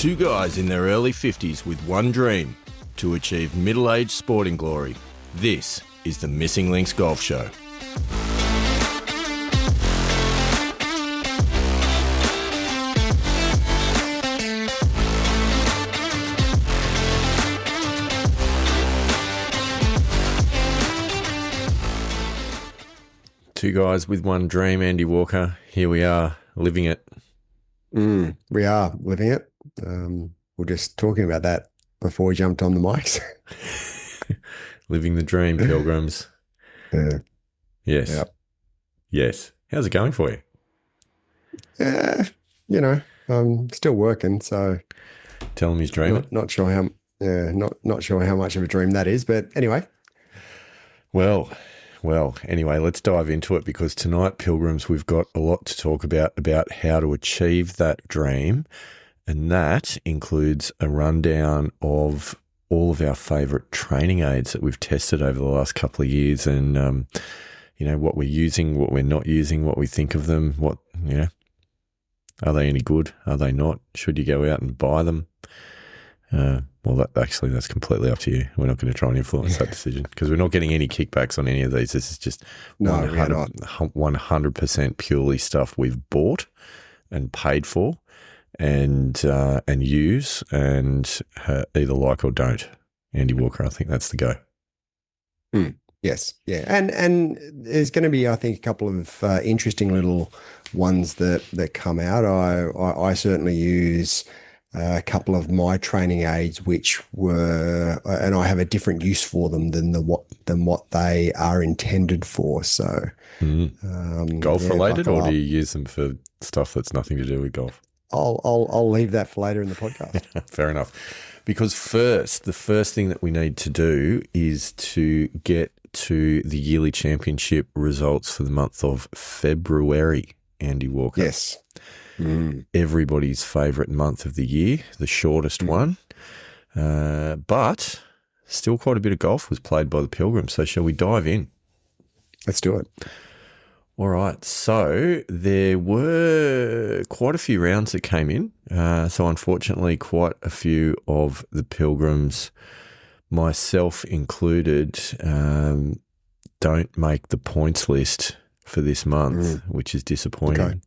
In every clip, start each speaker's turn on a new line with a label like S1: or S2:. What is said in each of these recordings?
S1: Two guys in their early 50s with one dream: to achieve middle-aged sporting glory. This is the Missing Links Golf Show. Two guys with one dream, Andy Walker. Here we are, living it.
S2: We are living it. We're just talking about that before we jumped on the mics.
S1: Living the dream, Pilgrims. Yes.
S2: Yep.
S1: Yes. How's it going for you?
S2: I'm still working, so
S1: Tell him he's dreaming.
S2: not sure how. Not sure how much of a dream that is, but anyway.
S1: Well, anyway, let's dive into it, because tonight, Pilgrims, we've got a lot to talk about how to achieve that dream, and that includes a rundown of all of our favourite training aids that we've tested over the last couple of years, and what we're using, what we're not using, what we think of them, are they any good? Are they not? Should you go out and buy them? That's completely up to you. We're not going to try and influence that decision, because we're not getting any kickbacks on any of these. This is just 100% purely stuff we've bought and paid for and use and either like or don't. Andy Walker, I think that's the go.
S2: Yes, yeah, and there's going to be, I think, a couple of interesting little ones that come out. I certainly use a couple of my training aids, which were, and I have a different use for them than what they are intended for. So,
S1: golf related, or do you use them for stuff that's nothing to do with golf?
S2: I'll leave that for later in the podcast.
S1: Fair enough. Because the first thing that we need to do is to get to the yearly championship results for the month of February, Andy Walker.
S2: Yes.
S1: Everybody's favourite month of the year, the shortest one. But still quite a bit of golf was played by the Pilgrims. So shall we dive in?
S2: Let's do it.
S1: All right. So there were quite a few rounds that came in. So unfortunately, quite a few of the Pilgrims, myself included, don't make the points list for this month, which is disappointing.
S2: Okay.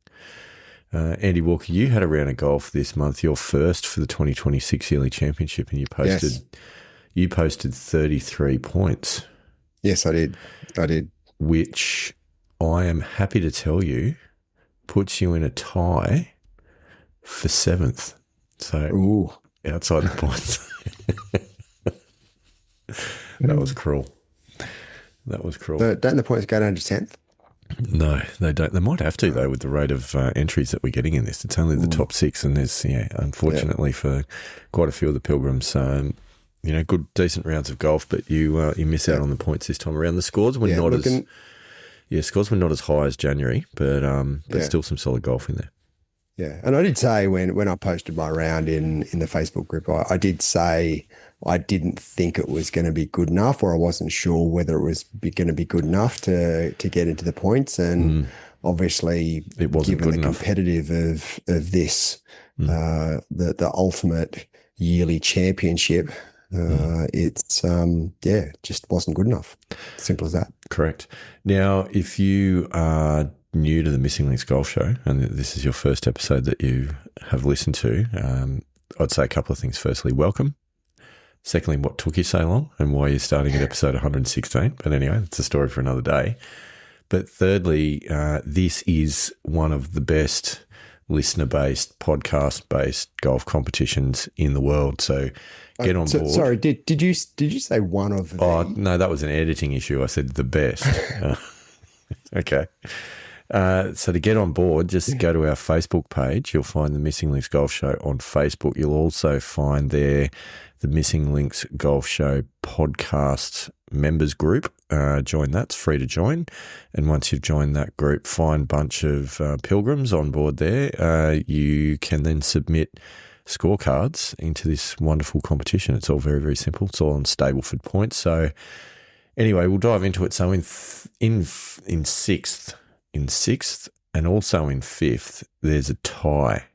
S1: Andy Walker, you had a round of golf this month, your first for the 2026 yearly championship, and you posted 33 points.
S2: Yes, I did.
S1: Which I am happy to tell you puts you in a tie for 7th. So outside the points. That was cruel.
S2: So don't the points go down to 10th?
S1: No, they don't. They might have to, though, with the rate of entries that we're getting in this. It's only the top 6, and there's, unfortunately for quite a few of the Pilgrims, good, decent rounds of golf, but you miss out on the points this time around. The scores were scores were not as high as January, but still some solid golf in there.
S2: Yeah, and I did say when I posted my round in the Facebook group, I did say I didn't think it was going to be good enough, or I wasn't sure whether it was going to be good enough to get into the points. And obviously,
S1: it wasn't
S2: given
S1: good
S2: the
S1: enough.
S2: competitive of this, the ultimate yearly championship, it's just wasn't good enough. Simple as that.
S1: Correct. Now, if you are new to the Missing Links Golf Show, and this is your first episode that you have listened to, I'd say a couple of things. Firstly, welcome. Secondly, what took you so long and why you're starting at episode 116. But anyway, it's a story for another day. But thirdly, this is one of the best listener-based, podcast-based golf competitions in the world. So get on board.
S2: Sorry, did you say one of the?
S1: Oh, no, that was an editing issue. I said the best. Okay. So to get on board, just go to our Facebook page. You'll find the Missing Links Golf Show on Facebook. You'll also find there the Missing Links Golf Show podcast members group. Join that. It's free to join. And once you've joined that group, find a bunch of Pilgrims on board there. You can then submit scorecards into this wonderful competition. It's all very, very simple. It's all on Stableford points. So anyway, we'll dive into it. So in sixth and also in 5th, there's a tie.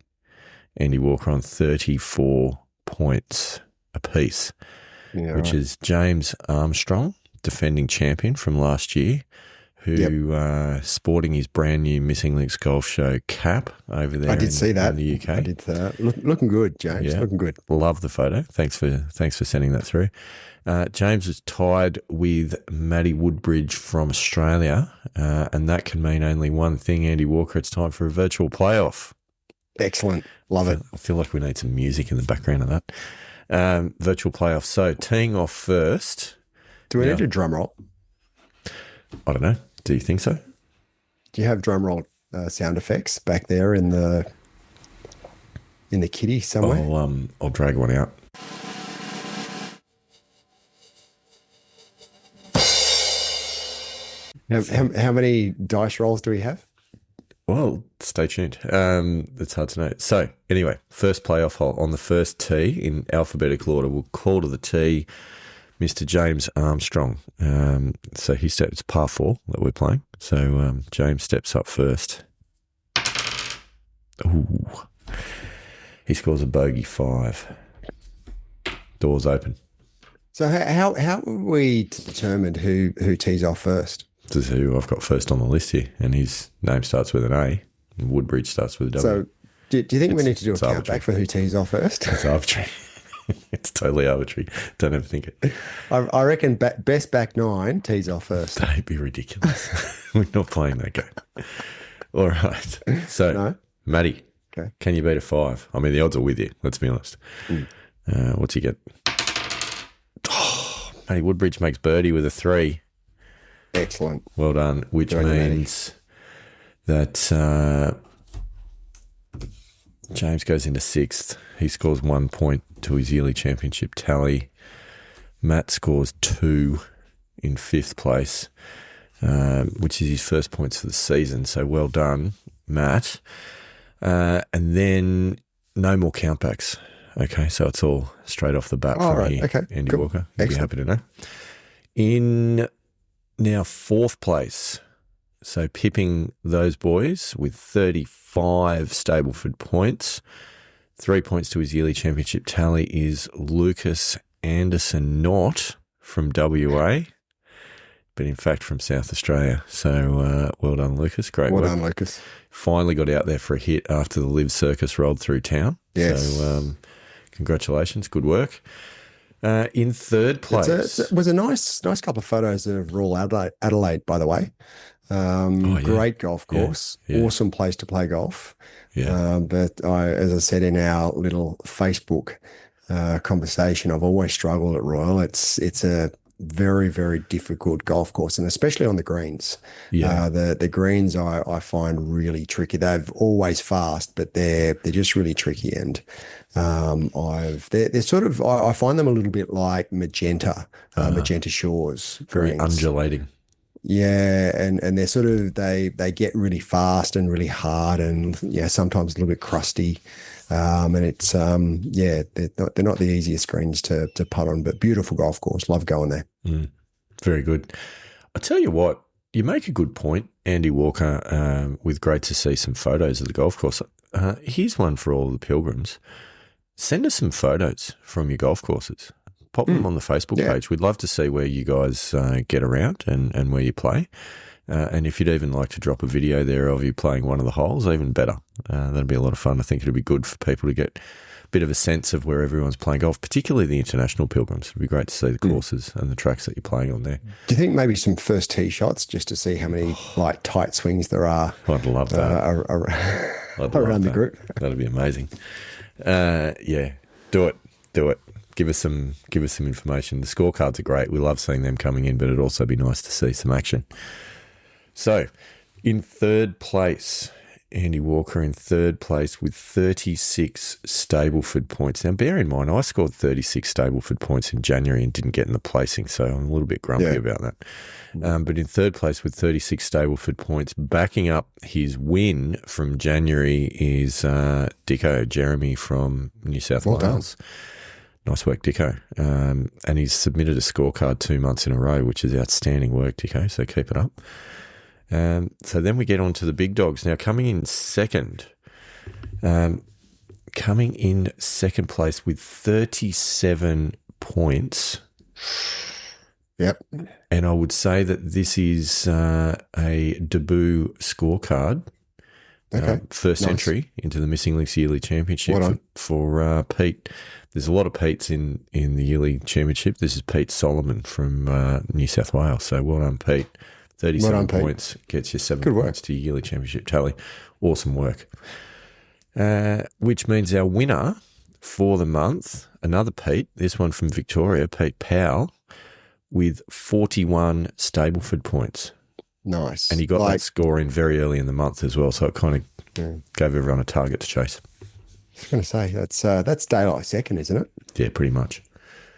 S1: Andy Walker on 34 points apiece, which is James Armstrong, defending champion from last year, who sporting his brand new Missing Links Golf Show cap over there.
S2: I did see that
S1: in the UK.
S2: I did see that. Looking good, James.
S1: Yeah.
S2: Looking good.
S1: Love the photo. Thanks for sending that through. James was tied with Matty Woodbridge from Australia, and that can mean only one thing, Andy Walker. It's time for a virtual playoff.
S2: Excellent. Love it.
S1: I feel like we need some music in the background of that. Virtual playoff. So teeing off first.
S2: Do we need a drum roll?
S1: I don't know. Do you think so?
S2: Do you have drum roll sound effects back there in the kitty somewhere?
S1: I'll drag one out.
S2: How many dice rolls do we have?
S1: Well, stay tuned. It's hard to know. So anyway, first playoff hole on the first tee in alphabetical order. We'll call to the tee Mr. James Armstrong. So he steps par 4 that we're playing. So James steps up first. Ooh. He scores a bogey 5. Doors open.
S2: So how have we determined who tees off first?
S1: This is who I've got first on the list here, and his name starts with an A, and Woodbridge starts with a W.
S2: So do you think we need to do a count back for who tees off first?
S1: It's arbitrary. It's totally arbitrary. Don't overthink it.
S2: I reckon best back 9 tees off first.
S1: Don't be ridiculous. We're not playing that game. All right. So,
S2: No?
S1: Matty,
S2: Okay.
S1: can you beat a 5? I mean, the odds are with you, let's be honest. What's he get? Oh, Matty Woodbridge makes birdie with a 3.
S2: Excellent.
S1: Well done, which means that James goes into 6th. He scores 1 point to his yearly championship tally. Matt scores 2 in 5th place, which is his first points for the season. So well done, Matt. And then no more countbacks. Okay, so it's all straight off the bat from here.
S2: Okay,
S1: Andy
S2: cool.
S1: Walker, you'll be
S2: Excellent.
S1: happy to know. In now 4th place, so pipping those boys with 35 Stableford points. 3 points to his yearly championship tally is Lucas Anderson, not from WA, but in fact from South Australia. So well done, Lucas. Great work.
S2: Well done, Lucas.
S1: Finally got out there for a hit after the Live Circus rolled through town.
S2: Yes.
S1: So congratulations. Good work. In 3rd place.
S2: It was a nice couple of photos of Royal Adelaide, by the way.
S1: Yeah.
S2: Great golf course.
S1: Yeah.
S2: Awesome place to play golf.
S1: Yeah.
S2: But as I said in our little Facebook conversation, I've always struggled at Royal. It's a very, very difficult golf course, and especially on the greens.
S1: Yeah.
S2: The greens I find really tricky. They're always fast, but they're just really tricky. And they're sort of, I find them a little bit like magenta shores.
S1: Very
S2: greens.
S1: undulating.
S2: Yeah, and they're sort of they get really fast and really hard, and sometimes a little bit crusty. And it's they're not the easiest greens to putt on, but beautiful golf course. Love going there.
S1: Very good. I tell you what, you make a good point, Andy Walker. With great to see some photos of the golf course. Here's one for all the Pilgrims. Send us some photos from your golf courses. Pop them on the Facebook page. We'd love to see where you guys get around and where you play. And if you'd even like to drop a video there of you playing one of the holes, even better. That'd be a lot of fun. I think it'd be good for people to get a bit of a sense of where everyone's playing golf, particularly the international Pilgrims. It'd be great to see the courses and the tracks that you're playing on there.
S2: Do you think maybe some first tee shots just to see how many tight swings there are?
S1: I'd love that.
S2: Around the group.
S1: That'd be amazing. Do it. Give us some information. The scorecards are great. We love seeing them coming in, but it'd also be nice to see some action. So, in 3rd place, Andy Walker in 3rd place with 36 Stableford points. Now, bear in mind, I scored 36 Stableford points in January and didn't get in the placing, so I'm a little bit grumpy about that. But in 3rd place with 36 Stableford points, backing up his win from January is Dicko Jeremy from New South Wales. Nice work, Dicko. And he's submitted a scorecard 2 months in a row, which is outstanding work, Dicko, so keep it up. So then we get on to the big dogs. Now, coming in second, coming in second place with 37 points.
S2: Yep.
S1: And I would say that this is a debut scorecard.
S2: Okay.
S1: First entry into the Missing Links Yearly Championship for Pete. There's a lot of Petes in the Yearly Championship. This is Pete Solomon from New South Wales. So well done, Pete. 37 points gets you 7 points to your Yearly Championship tally. Awesome work. Which means our winner for the month, another Pete, this one from Victoria, Pete Powell, with 41 Stableford points.
S2: Nice.
S1: And he got that score in very early in the month as well, so it kind of gave everyone a target to chase.
S2: I was going to say, that's daylight second, isn't it?
S1: Yeah, pretty much.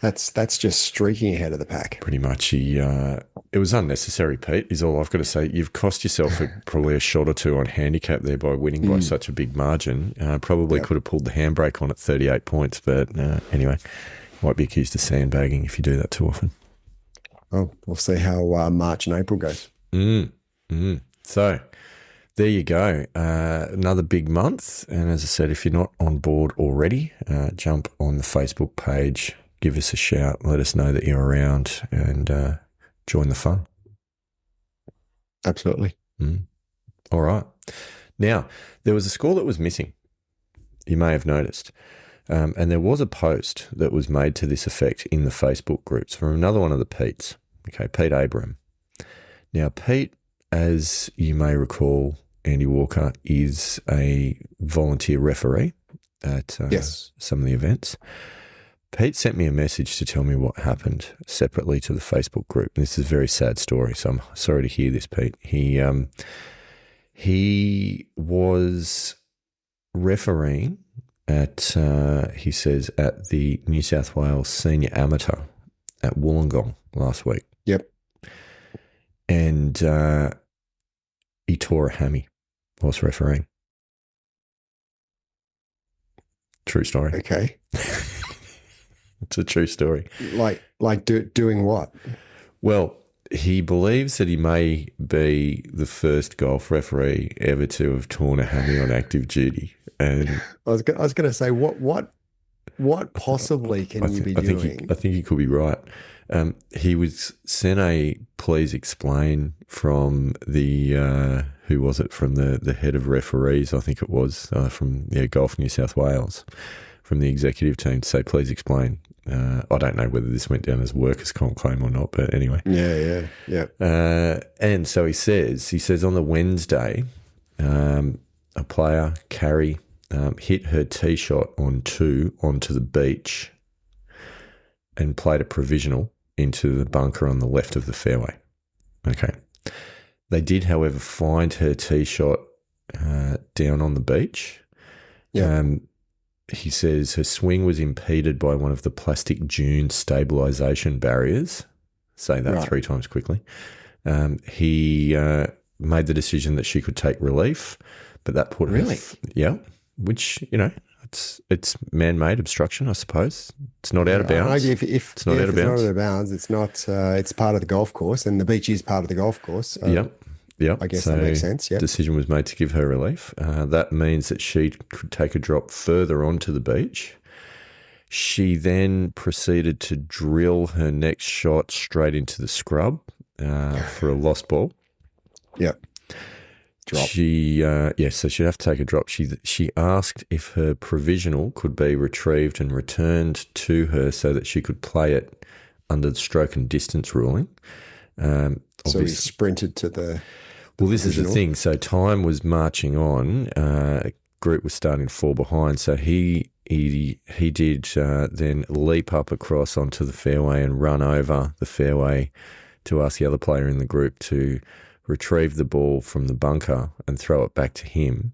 S2: That's just streaking ahead of the pack.
S1: Pretty much. It was unnecessary, Pete, is all I've got to say. You've cost yourself probably a shot or two on handicap there by winning by such a big margin. Probably could have pulled the handbrake on at 38 points, but anyway, might be accused of sandbagging if you do that too often.
S2: Oh, we'll see how March and April goes.
S1: So there you go. Another big month. And as I said, if you're not on board already, jump on the Facebook page, give us a shout, let us know that you're around, and join the fun.
S2: Absolutely.
S1: All right. Now, there was a score that was missing. You may have noticed. And there was a post that was made to this effect in the Facebook groups from another one of the Petes. Okay, Pete Abram. Now, Pete, as you may recall, Andy Walker, is a volunteer referee at some of the events. Pete sent me a message to tell me what happened separately to the Facebook group. And this is a very sad story, so I'm sorry to hear this, Pete. He was refereeing at, he says, at the New South Wales Senior Amateur at Wollongong last week.
S2: Yep.
S1: And he tore a hammy whilst refereeing. True story.
S2: Okay.
S1: It's a true story.
S2: Doing what?
S1: Well, he believes that he may be the first golf referee ever to have torn a hammy on active duty. And
S2: I was going to say, what possibly can you be doing?
S1: I think he could be right. He was sent a please explain from the who was it, from the head of referees, I think it was, from Golf New South Wales, from the executive team to say please explain. I don't know whether this went down as a workers' comp claim or not, but anyway.
S2: Yeah.
S1: And so he says on the Wednesday, a player, Carrie, hit her tee shot onto the beach and played a provisional into the bunker on the left of the fairway. Okay. They did, however, find her tee shot down on the beach.
S2: Yeah.
S1: He says her swing was impeded by one of the plastic dune stabilisation barriers. Say that 3 times quickly. He made the decision that she could take relief, but that put her... Yeah, which, it's man-made obstruction, I suppose. It's not out of bounds.
S2: It's not out of bounds. It's not. It's part of the golf course, and the beach is part of the golf course.
S1: Yep.
S2: I guess that makes sense. Yeah.
S1: Decision was made to give her relief. That means that she could take a drop further onto the beach. She then proceeded to drill her next shot straight into the scrub for a lost ball.
S2: Yep. Drop.
S1: So she'd have to take a drop. She asked if her provisional could be retrieved and returned to her so that she could play it under the stroke and distance ruling.
S2: So he sprinted to the...
S1: Well, this is the thing. So time was marching on. Group was starting to fall behind. So he did then leap up across onto the fairway and run over the fairway to ask the other player in the group to retrieve the ball from the bunker and throw it back to him,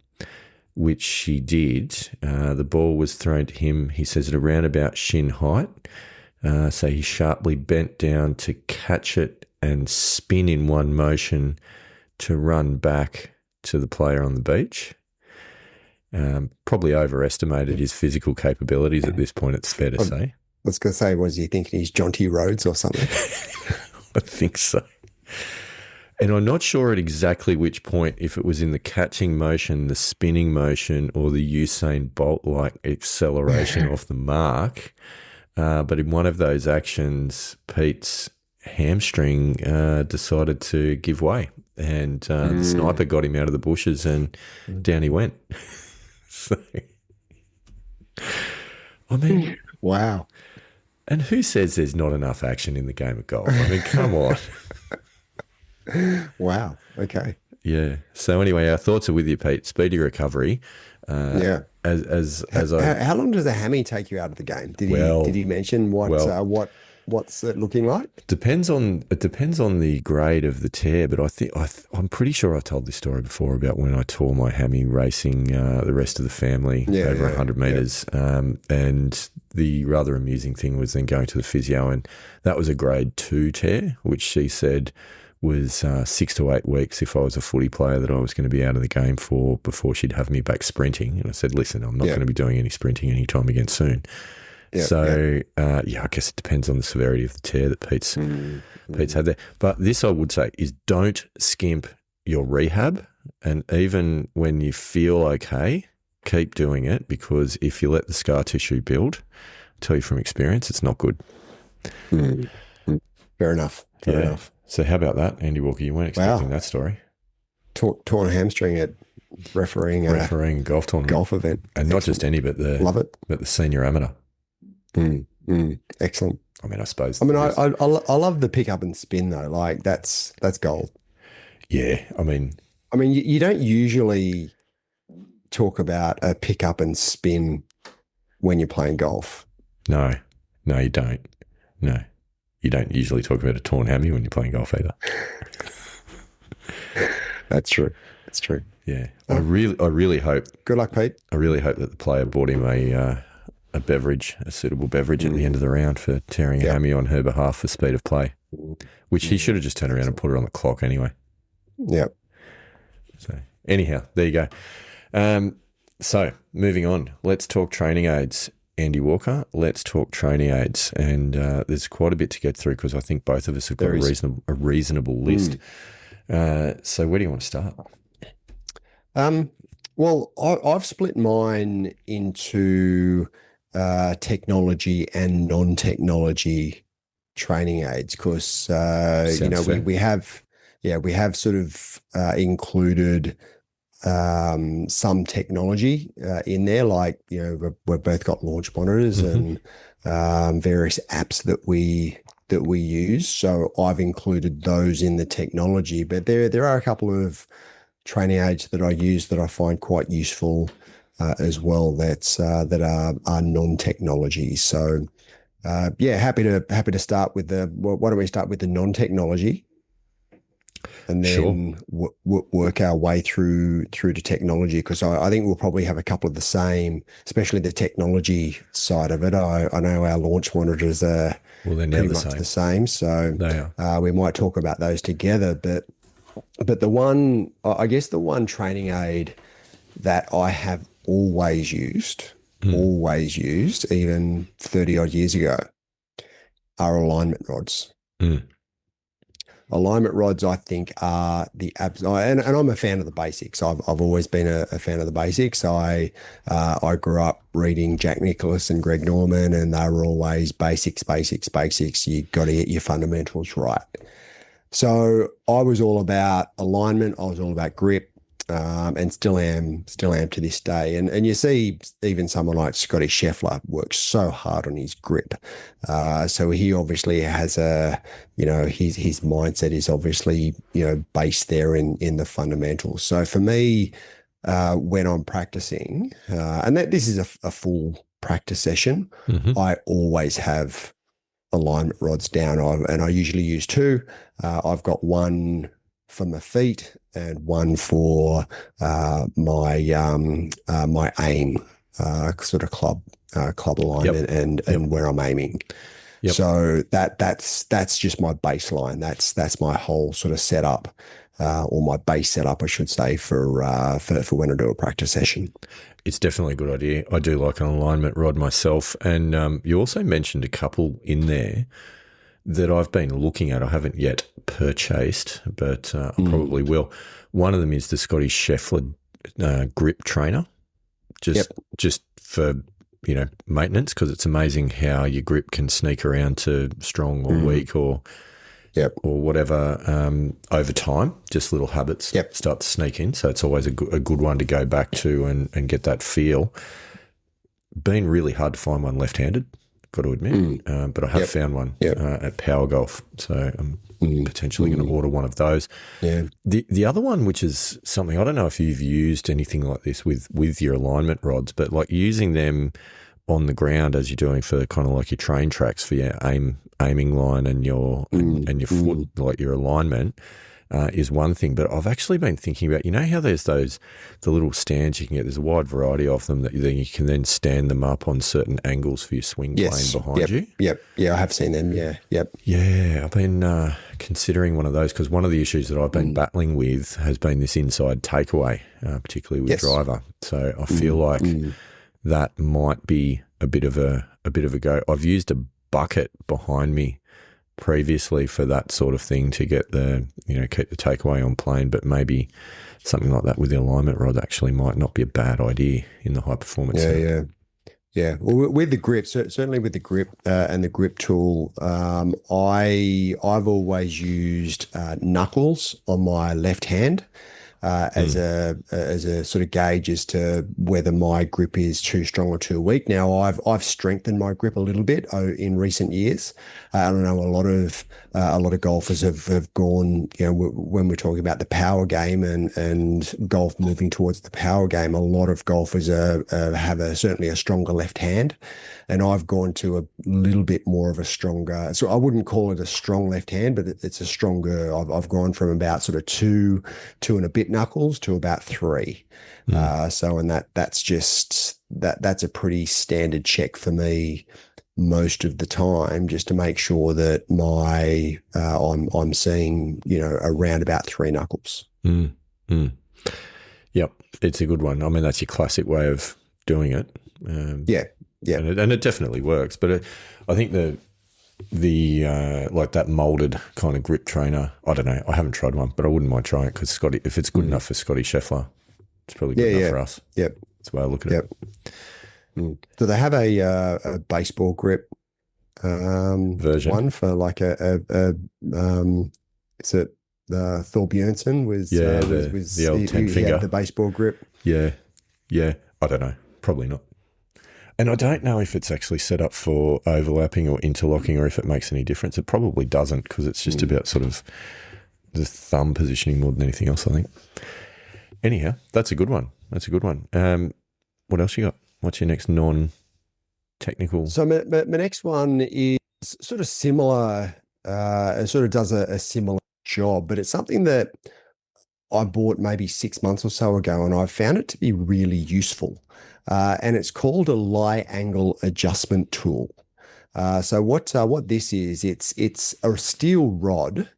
S1: which she did. The ball was thrown to him, he says, at around about shin height. So he sharply bent down to catch it and spin in one motion to run back to the player on the beach. Probably overestimated his physical capabilities at this point, it's fair to say.
S2: I was going to say, was he thinking he's Jonty Rhodes or something?
S1: I think so. And I'm not sure at exactly which point, if it was in the catching motion, the spinning motion, or the Usain Bolt-like acceleration off the mark. But in one of those actions, Pete's hamstring decided to give way, and the sniper got him out of the bushes, and down he went. So, I mean,
S2: Wow.
S1: and who says there's not enough action in the game of golf? I mean, come on.
S2: Wow. Okay.
S1: Yeah. So anyway, our thoughts are with you, Pete. Speedy recovery.
S2: Yeah. How long does a hammy take you out of the game? Did he mention what's it looking like?
S1: It depends on the grade of the tear, but I'm pretty sure I told this story before about when I tore my hammy racing the rest of the family over 100 meters. And the rather amusing thing was then going to the physio, and that was a grade 2 tear, which she said was 6 to 8 weeks if I was a footy player that I was going to be out of the game for before she'd have me back sprinting. And I said, listen, I'm not going to be doing any sprinting anytime again soon. I guess it depends on the severity of the tear that Pete's had there. But this I would say is don't skimp your rehab. And even when you feel okay, keep doing it, because if you let the scar tissue build, I tell you from experience, it's not good.
S2: Fair enough. Fair enough.
S1: So how about that, Andy Walker? You weren't expecting that story.
S2: Torn hamstring at refereeing
S1: a golf tournament.
S2: Golf event.
S1: And not just any, but
S2: Love it.
S1: But the senior amateur.
S2: Excellent.
S1: I mean, I suppose.
S2: I mean, I love the pick up and spin though. Like that's gold.
S1: Yeah. I mean,
S2: you don't usually talk about a pick up and spin when you're playing golf.
S1: No, you don't. No. You don't usually talk about a torn hammy when you're playing golf either. That's true. Yeah. I really hope.
S2: Good luck, Pete.
S1: I really hope that the player bought him a suitable beverage at the end of the round for tearing a hammy on her behalf for speed of play, which he should have just turned around and put it on the clock anyway.
S2: Yep.
S1: So anyhow, there you go. So moving on, let's talk training aids. Andy Walker, let's talk training aids. And there's quite a bit to get through because I think both of us have got a reasonable list. So where do you want to start?
S2: Well, I've split mine into technology and non-technology training aids because, we have sort of included some technology in there, like we've both got launch monitors and various apps that we use. So I've included those in the technology, but there are a couple of training aids that I use that I find quite useful as well. That are non-technology. So happy to start with why don't we start with the non-technology? And then work our way through to technology, because I think we'll probably have a couple of the same, especially the technology side of it. I know our launch monitors are pretty much the same, so we might talk about those together. But the one training aid that I have always used, even 30 odd years ago, are alignment rods. Alignment rods, I think, are the and I'm a fan of the basics. I've always been a fan of the basics. I grew up reading Jack Nicklaus and Greg Norman, and they were always basics. You got to get your fundamentals right. So I was all about alignment. I was all about grip, and still am to this day. And you see even someone like Scotty Scheffler works so hard on his grip. So he obviously has his mindset is obviously, based there in the fundamentals. So for me, when I'm practicing, and this is a full practice session, I always have alignment rods down. I usually use two. I've got one for my feet and one for my aim sort of club alignment and where I'm aiming. Yep. So that's just my baseline. That's my whole sort of setup, or my base setup, I should say, for when I do a practice session.
S1: It's definitely a good idea. I do like an alignment rod myself, and you also mentioned a couple in there that I've been looking at, I haven't yet purchased, but I probably will. One of them is the Scottish Sheffler grip trainer, just for maintenance, because it's amazing how your grip can sneak around to strong or weak or whatever over time. Just little habits start to sneak in, so it's always a good one to go back to and get that feel. Been really hard to find one left-handed, got to admit, but I have found one at Power Golf, so I'm potentially going to order one of those.
S2: Yeah.
S1: The other one, which is something, I don't know if you've used anything like this with your alignment rods, but like using them on the ground as you're doing for kind of like your train tracks for your aiming line and your and your foot, like your alignment, is one thing. But I've actually been thinking about, how there's the little stands you can get. There's a wide variety of them that you can then stand them up on certain angles for your swing plane behind you.
S2: Yeah, I have seen them.
S1: Yeah, I've been considering one of those, because one of the issues that I've been battling with has been this inside takeaway, particularly with driver. So I feel like that might be a bit of a go. I've used a bucket behind me previously for that sort of thing to get keep the takeaway on plane, but maybe something like that with the alignment rod actually might not be a bad idea in the high performance.
S2: Yeah. Well, with the grip, certainly with the grip and the grip tool, I've always used knuckles on my left hand as a sort of gauge as to whether my grip is too strong or too weak. Now, I've strengthened my grip a little bit in recent years. I don't know, a lot of golfers have gone, when we're talking about the power game and golf moving towards the power game, a lot of golfers have certainly a stronger left hand. And I've gone to a little bit more of a stronger, so I wouldn't call it a strong left hand, but it's a stronger, I've gone from about sort of two and a bit knuckles to about 3. So, and that's a pretty standard check for me most of the time, just to make sure that I'm seeing, around about 3 knuckles.
S1: Yep. It's a good one. I mean, that's your classic way of doing it.
S2: Yeah.
S1: And it definitely works. But I think the like that molded kind of grip trainer, I don't know. I haven't tried one, but I wouldn't mind trying it, because if it's good enough for Scotty Scheffler, it's probably good enough for us.
S2: Yep.
S1: That's the way I look at it.
S2: Do they have a baseball grip
S1: version
S2: one for like is it Thor Bjornsson was
S1: the old 10 finger,
S2: had the baseball grip?
S1: Yeah. I don't know. Probably not. And I don't know if it's actually set up for overlapping or interlocking, or if it makes any difference. It probably doesn't, because it's just about sort of the thumb positioning more than anything else, I think. Anyhow, that's a good one. What else you got? What's your next non-technical?
S2: So my next one is sort of similar. It sort of does a similar job, but it's something that I bought maybe 6 months or so ago, and I found it to be really useful. And it's called a lie angle adjustment tool. So what this is, it's a steel rod,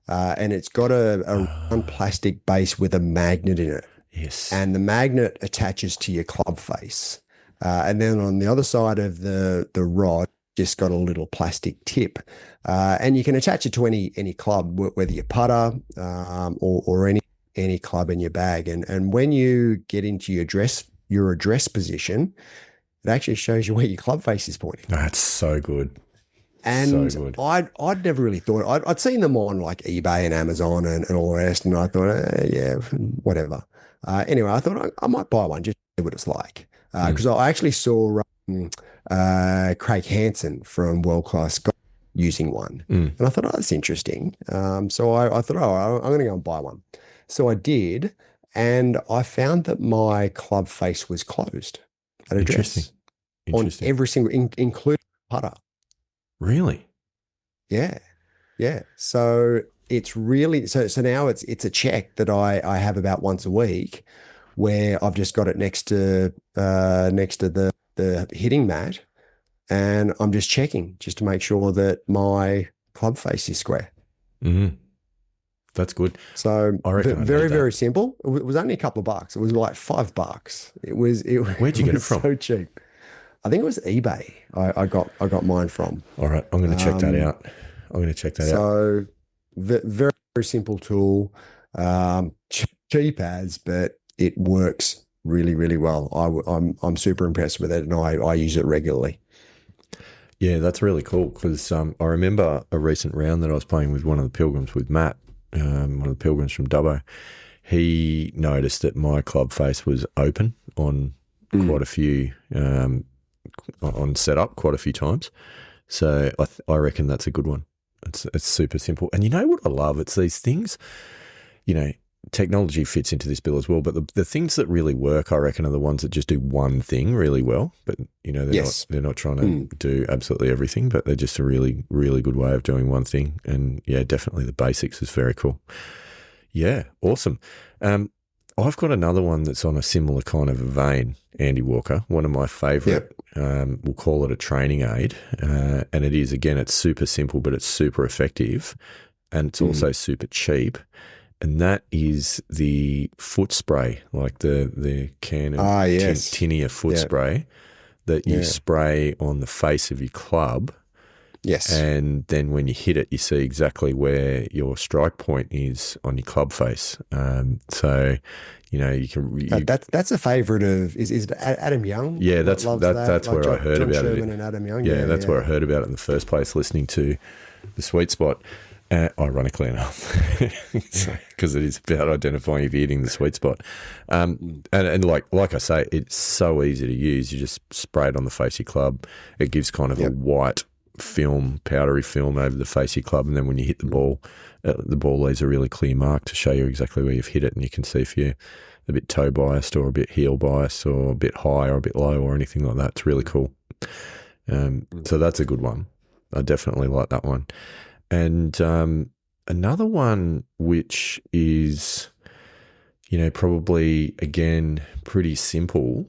S2: and it's got a round plastic base with a magnet in it.
S1: Yes.
S2: And the magnet attaches to your club face. And then on the other side of the rod, just got a little plastic tip. And you can attach it to any club, whether you putter or any club in your bag. And when you get into your address position, it actually shows you where your club face is pointing.
S1: That's so good.
S2: And
S1: so good.
S2: I'd never really thought, I'd seen them on like eBay and Amazon and all the rest, and I thought, yeah, whatever. Anyway, I thought I might buy one just to see what it's like. Because I actually saw Craig Hansen from World Class Golf using one. And I thought, that's interesting. So I thought, I'm going to go and buy one. So I did, and I found that my club face was closed at address. On every single, including putter.
S1: Really?
S2: Yeah. So it's really, so now it's a check that I have about once a week, where I've just got it next to the hitting mat, and I'm just checking just to make sure that my club face is square.
S1: That's good.
S2: So
S1: I reckon
S2: very, very simple. It was only a couple of bucks. It was like $5.
S1: Where'd you get it from?
S2: So cheap. I think it was eBay. I got mine from.
S1: All right, I'm going to check that out. I'm going to check that out.
S2: So very, very simple tool, cheap as, but it works really, really well. I'm super impressed with it, and I use it regularly.
S1: Yeah, that's really cool because I remember a recent round that I was playing with one of the Pilgrims with Matt, one of the Pilgrims from Dubbo. He noticed that my club face was open on quite a few, on setup quite a few times. So I reckon that's a good one. It's super simple. And you know what I love? It's these things, you know, technology fits into this bill as well, but the things that really work, I reckon, are the ones that just do one thing really well. But, you know, they're not trying to do absolutely everything, but they're just a really, really good way of doing one thing. And yeah, definitely the basics is very cool. Yeah, awesome. I've got another one that's on a similar kind of vein, Andy Walker, one of my favourite. We'll call it a training aid. And it is, again, it's super simple, but it's super effective. And it's also super cheap. And that is the foot spray, like the can of tinea foot spray that you spray on the face of your club.
S2: Yes.
S1: And then when you hit it, you see exactly where your strike point is on your club face. So, you know, you can.
S2: That's a favourite of is it Adam Young?
S1: Yeah, that's where I heard
S2: John
S1: about
S2: Sherman
S1: it.
S2: And Adam Young.
S1: Yeah, that's where I heard about it in the first place, listening to the Sweet Spot. Ironically enough, because it is about identifying if you're hitting the sweet spot. And like I say, it's so easy to use. You just spray it on the face of your club. It gives kind of a white film, powdery film over the face of your club, and then when you hit the ball leaves a really clear mark to show you exactly where you've hit it, and you can see if you're a bit toe biased or a bit heel biased or a bit high or a bit low or anything like that. It's really cool. So that's a good one. I definitely like that one. And another one which is, you know, probably, again, pretty simple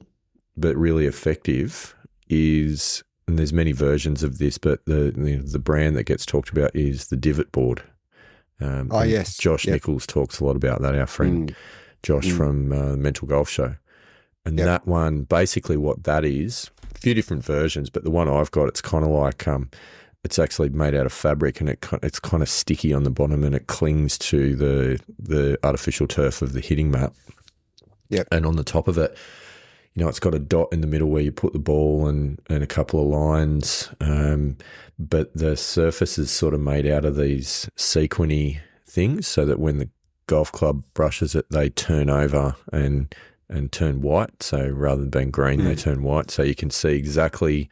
S1: but really effective is, and there's many versions of this, but the brand that gets talked about is the divot board.
S2: Yes.
S1: Josh Nichols talks a lot about that, our friend Josh from Mental Golf Show. And that one, basically what that is, a few different versions, but the one I've got, it's kind of like it's actually made out of fabric, and it's kind of sticky on the bottom, and it clings to the artificial turf of the hitting mat.
S2: Yep.
S1: And on the top of it, you know, it's got a dot in the middle where you put the ball and a couple of lines. But the surface is sort of made out of these sequiny things, so that when the golf club brushes it, they turn over and turn white. So rather than being green, they turn white. So you can see exactly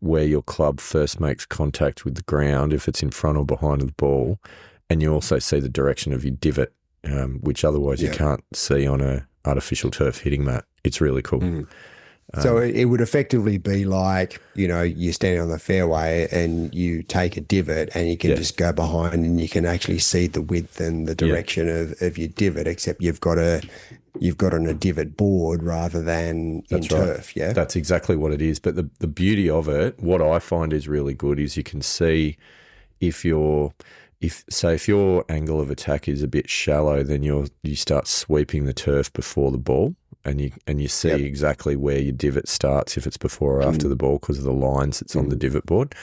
S1: where your club first makes contact with the ground, if it's in front or behind the ball. And you also see the direction of your divot, which otherwise you can't see on a artificial turf hitting mat. It's really cool.
S2: So it would effectively be like, you know, you're standing on the fairway and you take a divot and you can just go behind and you can actually see the width and the direction of your divot, except you've got on a divot board rather than in turf. Yeah,
S1: that's exactly what it is. But the beauty of it, what I find is really good, is you can see if your angle of attack is a bit shallow, then you start sweeping the turf before the ball, and you see exactly where your divot starts, if it's before or after the ball, because of the lines that's on the divot board.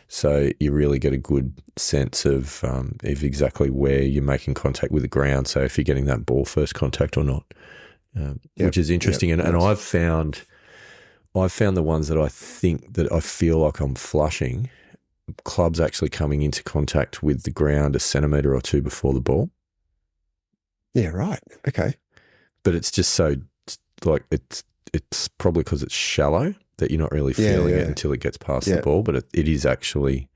S1: So you really get a good sense of exactly where you're making contact with the ground. So if you're getting that ball first contact or not, which is interesting. And I've found the ones that I feel like I'm flushing, clubs actually coming into contact with the ground a centimetre or two before the ball.
S2: Yeah, right. Okay.
S1: But it's just so, like, it's probably because it's shallow that you're not really feeling it until it gets past the ball. But it is actually,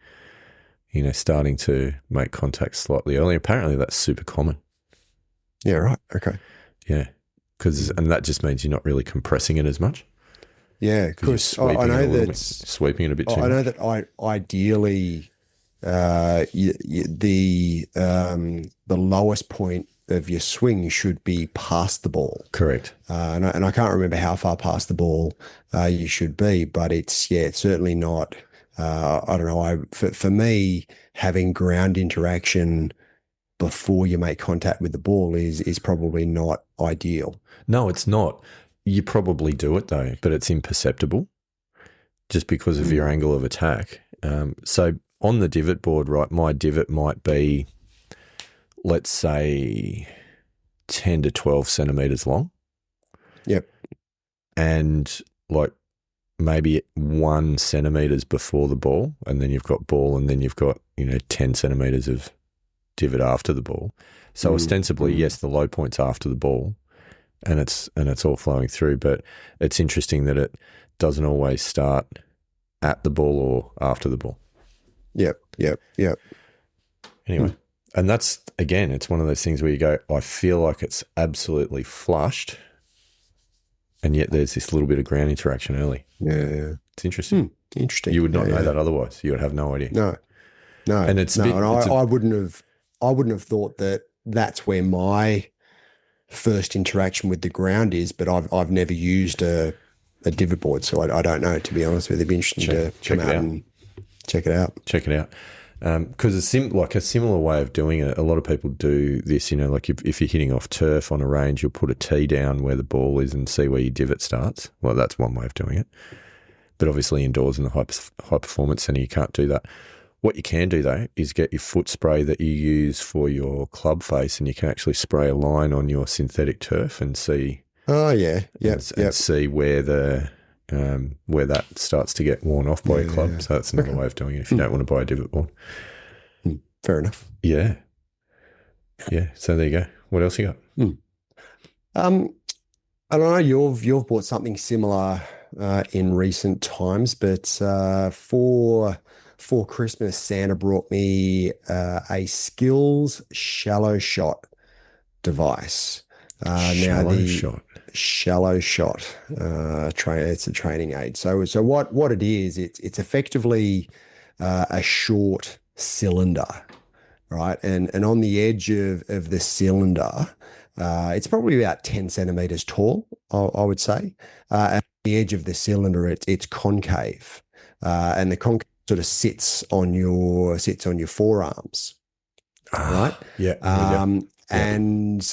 S1: you know, starting to make contact slightly early. Apparently that's super common.
S2: Yeah, right. Okay.
S1: Yeah. And that just means you're not really compressing it as much.
S2: Yeah, because I know that
S1: sweeping it a bit too much.
S2: I know that ideally the lowest point of your swing should be past the ball.
S1: Correct.
S2: And I can't remember how far past the ball you should be, but it's certainly not. I don't know. For me, having ground interaction before you make contact with the ball is probably not ideal.
S1: No, it's not. You probably do it though, but it's imperceptible just because of your angle of attack. So on the divot board, right, my divot might be, let's say, 10 to 12 centimetres long.
S2: Yep.
S1: And like maybe 1 centimetres before the ball, and then you've got ball, and then you've got, 10 centimetres of divot after the ball. So ostensibly, yes, the low point's after the ball, and it's all flowing through, but it's interesting that it doesn't always start at the ball or after the ball.
S2: Yep.
S1: Anyway, and that's, again, it's one of those things where you go, I feel like it's absolutely flushed, and yet there's this little bit of ground interaction early.
S2: Yeah.
S1: It's interesting.
S2: Interesting.
S1: You would not know that otherwise. You would have no idea.
S2: No.
S1: And
S2: I wouldn't have thought that that's where my first interaction with the ground is, but I've never used a divot board, so I don't know, to be honest with you. It'd be interesting to come out and check it out.
S1: Check it out. Because a similar way of doing it, a lot of people do this, like if you're hitting off turf on a range, you'll put a tee down where the ball is and see where your divot starts. Well, that's one way of doing it. But obviously indoors in the high performance centre, you can't do that. What you can do, though, is get your foot spray that you use for your club face, and you can actually spray a line on your synthetic turf and see.
S2: Oh, yeah.
S1: And see where where that starts to get worn off by your club.
S2: Yeah.
S1: So that's another way of doing it if you don't want to buy a divot board.
S2: Fair enough.
S1: Yeah. Yeah. So there you go. What else you got?
S2: I don't know. You've bought something similar in recent times, but for Christmas, Santa brought me a Skills shallow shot device. Shallow shot. It's a training aid. So what it is? It's effectively a short cylinder, right? And on the edge of the cylinder, it's probably about 10 centimeters tall, I would say. At the edge of the cylinder, it's concave, and the concave sort of sits on your forearms, right?
S1: Yeah.
S2: And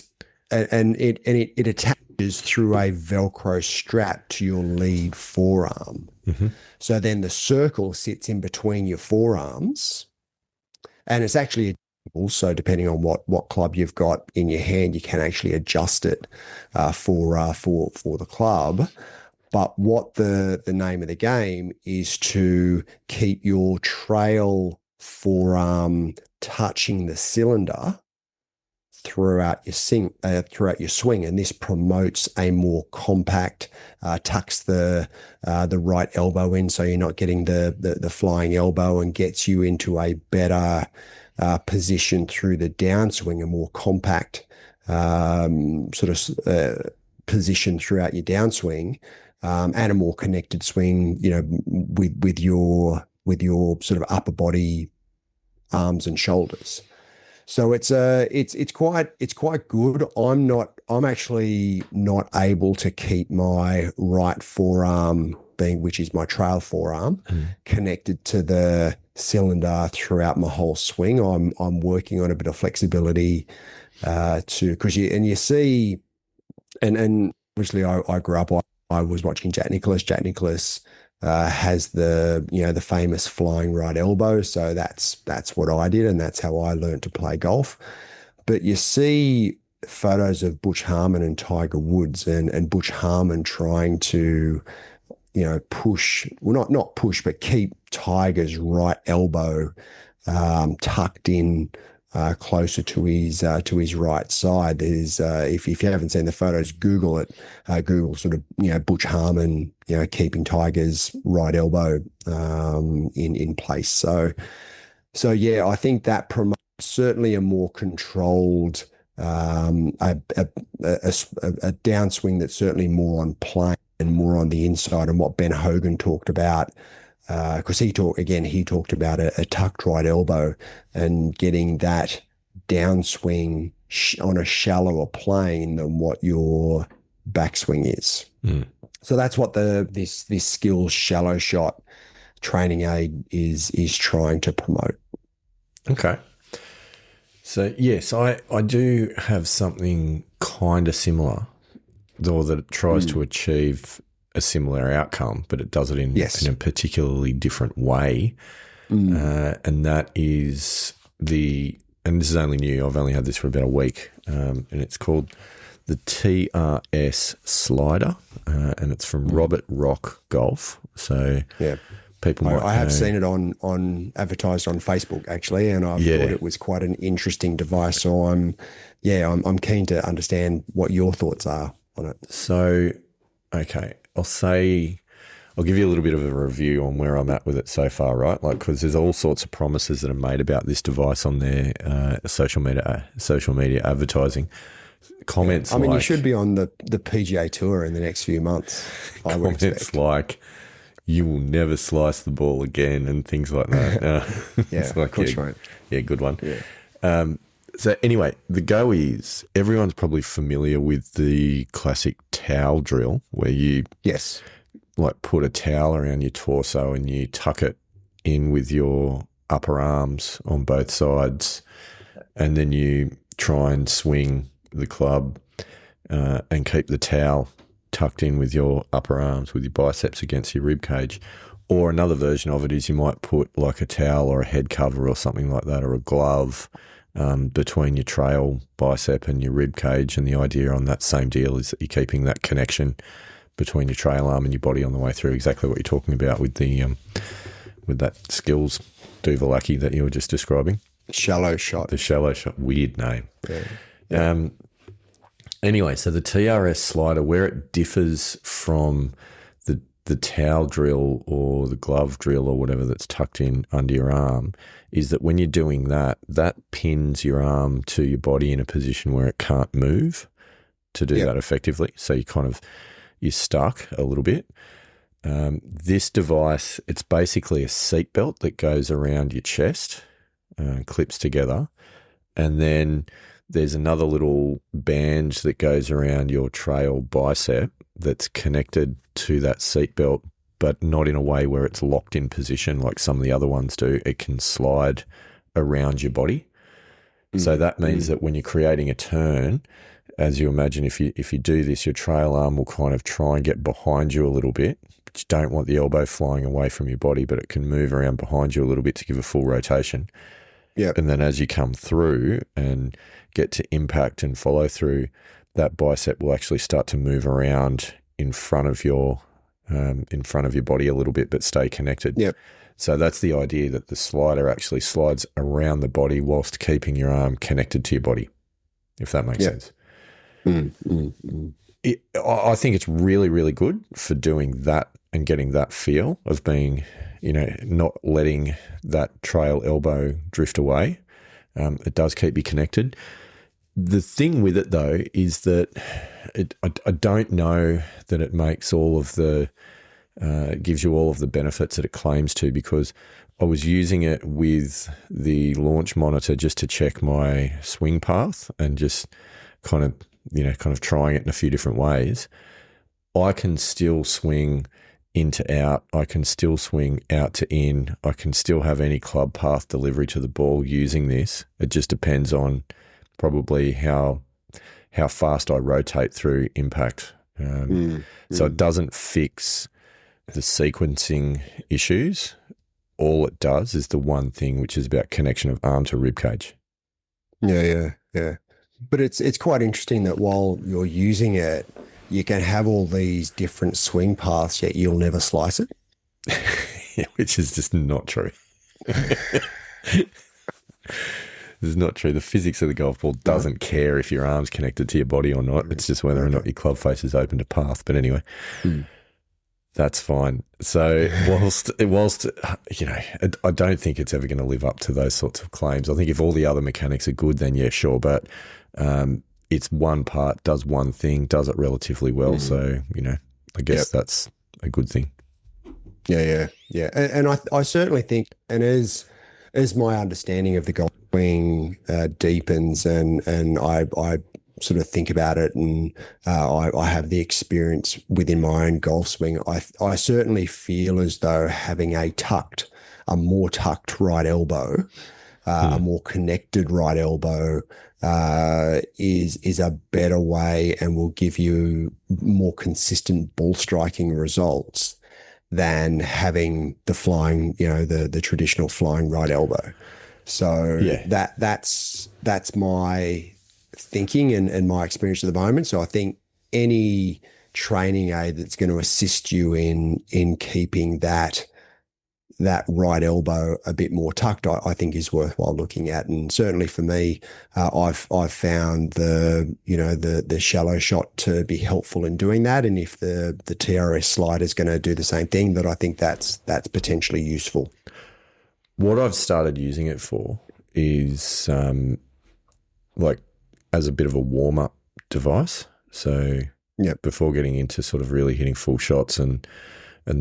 S2: it attaches through a Velcro strap to your lead forearm.
S1: Mm-hmm.
S2: So then the circle sits in between your forearms, and it's actually also, depending on what club you've got in your hand, you can actually adjust it for the club. But what the name of the game is to keep your trail forearm touching the cylinder throughout your swing, and this promotes a more compact, tucks the right elbow in, so you're not getting the flying elbow, and gets you into a better position through the downswing, a more compact position throughout your downswing, and a more connected swing, with your sort of upper body, arms and shoulders. So it's quite good. I'm actually not able to keep my right forearm, which is my trail forearm, connected to the cylinder throughout my whole swing. I'm working on a bit of flexibility because you see, and obviously I grew up. I was watching Jack Nicklaus. Jack Nicklaus has the famous flying right elbow. So that's what I did, and that's how I learned to play golf. But you see photos of Butch Harmon and Tiger Woods, and Butch Harmon trying to, push, well, not push, but keep Tiger's right elbow tucked in closer to his right side. There's if you haven't seen the photos, Google it. Google sort of Butch Harmon keeping Tiger's right elbow in place. So yeah, I think that promotes certainly a more controlled a downswing that's certainly more on plane and more on the inside, and what Ben Hogan talked about. Because he talked about a tucked right elbow and getting that downswing on a shallower plane than what your backswing is. So that's what this Skills shallow shot training aid is trying to promote.
S1: Okay. So yes, I do have something kind of similar, though, that it tries to achieve a similar outcome, but it does it in a particularly different way. and that is and this is only new. I've only had this for about a week, and it's called the TRS Slider, and it's from Robert Rock Golf. So people might
S2: I have seen it on advertised on Facebook actually, and I thought it was quite an interesting device. So I'm keen to understand what your thoughts are on it.
S1: So, okay, I'll give you a little bit of a review on where I'm at with it so far, right? Like, because there's all sorts of promises that are made about this device on their social media advertising. Comments.
S2: I mean, you should be on the PGA Tour in the next few months. I would expect.
S1: Comments like, "You will never slice the ball again," and things like that.
S2: It's like,
S1: good one. Yeah. So anyway, the go is everyone's probably familiar with the classic towel drill where you like put a towel around your torso and you tuck it in with your upper arms on both sides, and then you try and swing the club and keep the towel tucked in with your upper arms with your biceps against your rib cage. Or another version of it is you might put like a towel or a head cover or something like that, or a glove between your trail bicep and your rib cage. And the idea on that same deal is that you're keeping that connection between your trail arm and your body on the way through, exactly what you're talking about with the with that skills Duvalaki that you were just describing.
S2: Shallow shot.
S1: The shallow shot. Weird name. Anyway, so the TRS Slider, where it differs from the towel drill or the glove drill or whatever that's tucked in under your arm, is that when you're doing that, that pins your arm to your body in a position where it can't move to do that effectively. So you're stuck a little bit. This device, it's basically a seatbelt that goes around your chest, clips together, and then there's another little band that goes around your trail bicep that's connected to that seatbelt, but not in a way where it's locked in position like some of the other ones do. It can slide around your body. So that means that when you're creating a turn, as you imagine, if you do this, your trail arm will kind of try and get behind you a little bit, but you don't want the elbow flying away from your body, but it can move around behind you a little bit to give a full rotation. Yeah. And then as you come through and get to impact and follow through, that bicep will actually start to move around in front of your body a little bit, but stay connected.
S2: Yep.
S1: So that's the idea, that the slider actually slides around the body whilst keeping your arm connected to your body, if that makes sense. I think it's really, really good for doing that and getting that feel of being, not letting that trail elbow drift away. It does keep you connected. The thing with it, though, is that I don't know that it makes all of the gives you all of the benefits that it claims to, because I was using it with the launch monitor just to check my swing path and just kind of trying it in a few different ways. I can still swing in to out. I can still swing out to in. I can still have any club path delivery to the ball using this. It just depends on probably how fast I rotate through impact. So it doesn't fix the sequencing issues. All it does is the one thing, which is about connection of arm to rib cage.
S2: Yeah. But it's quite interesting that while you're using it, you can have all these different swing paths, yet you'll never slice it.
S1: Yeah, which is just not true. This is not true. The physics of the golf ball doesn't care if your arm's connected to your body or not. It's just whether or not your club face is open to path. But anyway, that's fine. So whilst I don't think it's ever going to live up to those sorts of claims. I think if all the other mechanics are good, then yeah, sure. But it's one part, does one thing, does it relatively well. So, I guess that's a good thing.
S2: Yeah. And I certainly think, and as my understanding of the golf swing deepens and I sort of think about it and I have the experience within my own golf swing, I certainly feel as though having a more tucked right elbow, a more connected right elbow is a better way and will give you more consistent ball striking results than having the flying, the traditional flying right elbow. So
S1: Yeah.
S2: that's my thinking and my experience at the moment. So I think any training aid that's going to assist you in keeping that right elbow a bit more tucked, I think is worthwhile looking at. And certainly for me, I've found the shallow shot to be helpful in doing that. And if the TRS slide is going to do the same thing, that I think that's potentially useful.
S1: What I've started using it for is like as a bit of a warm up device. So before getting into sort of really hitting full shots and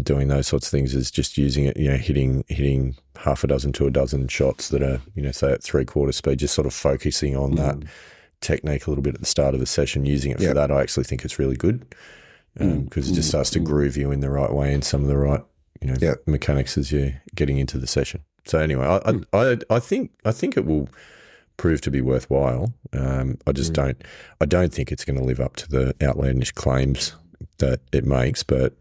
S1: doing those sorts of things, is just using it, hitting half a dozen to a dozen shots that are, say at 3/4 speed, just sort of focusing on that technique a little bit at the start of the session, using it for that. I actually think it's really good because it just starts to groove you in the right way and some of the right, mechanics as you're getting into the session. So anyway, I think it will prove to be worthwhile. I just I don't think it's going to live up to the outlandish claims that it makes, but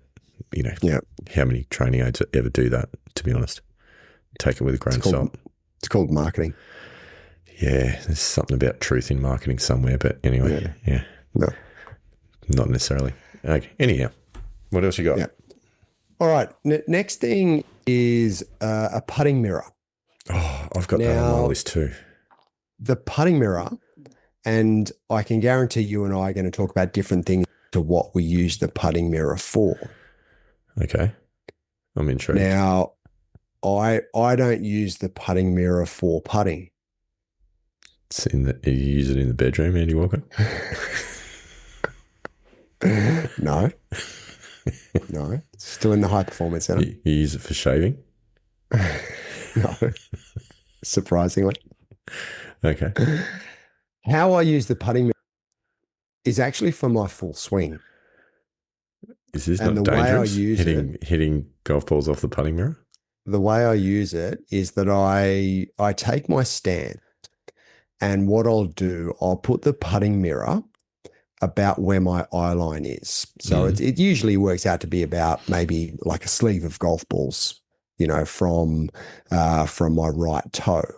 S1: how many training aids ever do that, to be honest? Take it with a grain of salt.
S2: It's called marketing.
S1: Yeah, there's something about truth in marketing somewhere, but anyway,
S2: No.
S1: Not necessarily. Okay, anyhow, what else you got?
S2: Yeah. All right, next thing is a putting mirror.
S1: Oh, I've got that on my list too.
S2: The putting mirror, and I can guarantee you and I are going to talk about different things to what we use the putting mirror for.
S1: Okay. I'm intrigued.
S2: Now, I don't use the putting mirror for putting.
S1: It's you use it in the bedroom, Andy Walker?
S2: No. No. It's still in the high performance center.
S1: You use it for shaving?
S2: No. Surprisingly.
S1: Okay.
S2: How I use the putting mirror is actually for my full swing.
S1: Is this not dangerous? Hitting golf balls off the putting mirror?
S2: The way I use it is that I take my stand, and what I'll do, I'll put the putting mirror about where my eye line is. So it usually works out to be about maybe like a sleeve of golf balls, from my right toe.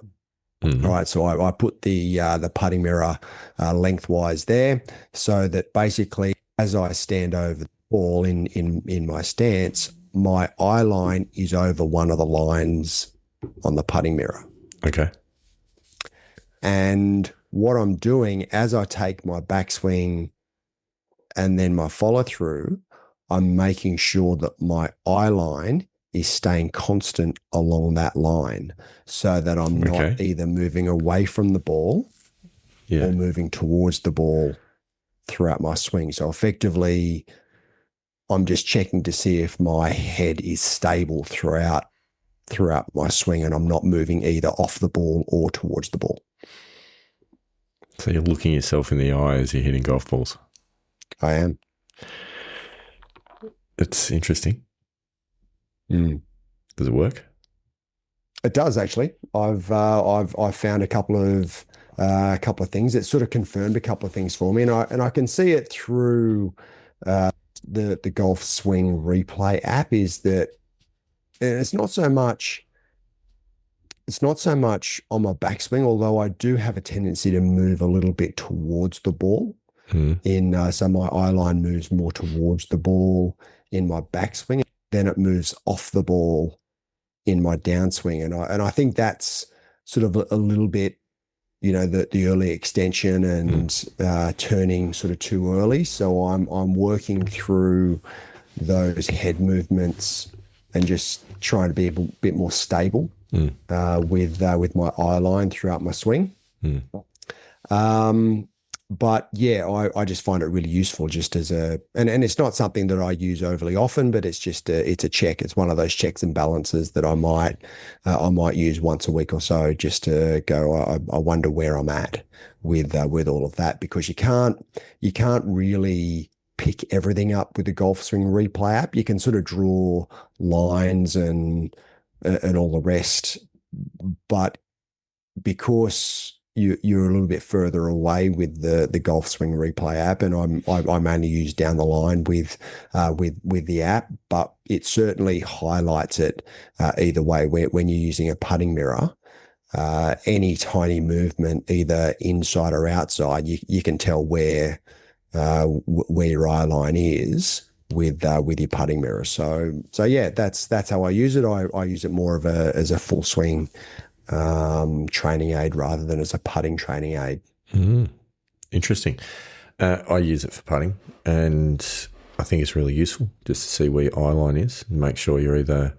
S1: Mm-hmm.
S2: All right, so I put the putting mirror lengthwise there, so that basically as I stand over the ball in my stance, my eye line is over one of the lines on the putting mirror.
S1: Okay.
S2: And what I'm doing as I take my backswing and then my follow through, I'm making sure that my eye line is staying constant along that line, so that I'm not either moving away from the ball or moving towards the ball throughout my swing. So effectively, I'm just checking to see if my head is stable throughout my swing, and I'm not moving either off the ball or towards the ball.
S1: So you're looking yourself in the eye as you're hitting golf balls?
S2: I am.
S1: It's interesting. Does it work?
S2: It does, actually. I've found a couple of things that sort of confirmed a couple of things for me, and I can see it through the Golf Swing Replay app. Is that it's not so much on my backswing, although I do have a tendency to move a little bit towards the ball. So my eye line moves more towards the ball in my backswing, then it moves off the ball in my downswing, and I think that's sort of a little bit, the early extension and turning sort of too early. So I'm working through those head movements and just trying to be a bit more stable with my eye line throughout my swing. But yeah, I just find it really useful just as and it's not something that I use overly often, but it's just it's a check. It's one of those checks and balances that I might use once a week or so, just to go, I wonder where I'm at with all of that, because you can't really pick everything up with the Golf Swing Replay app. You can sort of draw lines and all the rest, but because you're a little bit further away with the Golf Swing Replay app, and I mainly use Down the Line with the app, but it certainly highlights it either way. When you're using a putting mirror, any tiny movement, either inside or outside, you can tell where your eye line is with your putting mirror. So yeah, that's how I use it. I use it more as a full swing training aid rather than as a putting training aid.
S1: Interesting. I use it for putting, and I think it's really useful just to see where your eye line is and make sure you're either,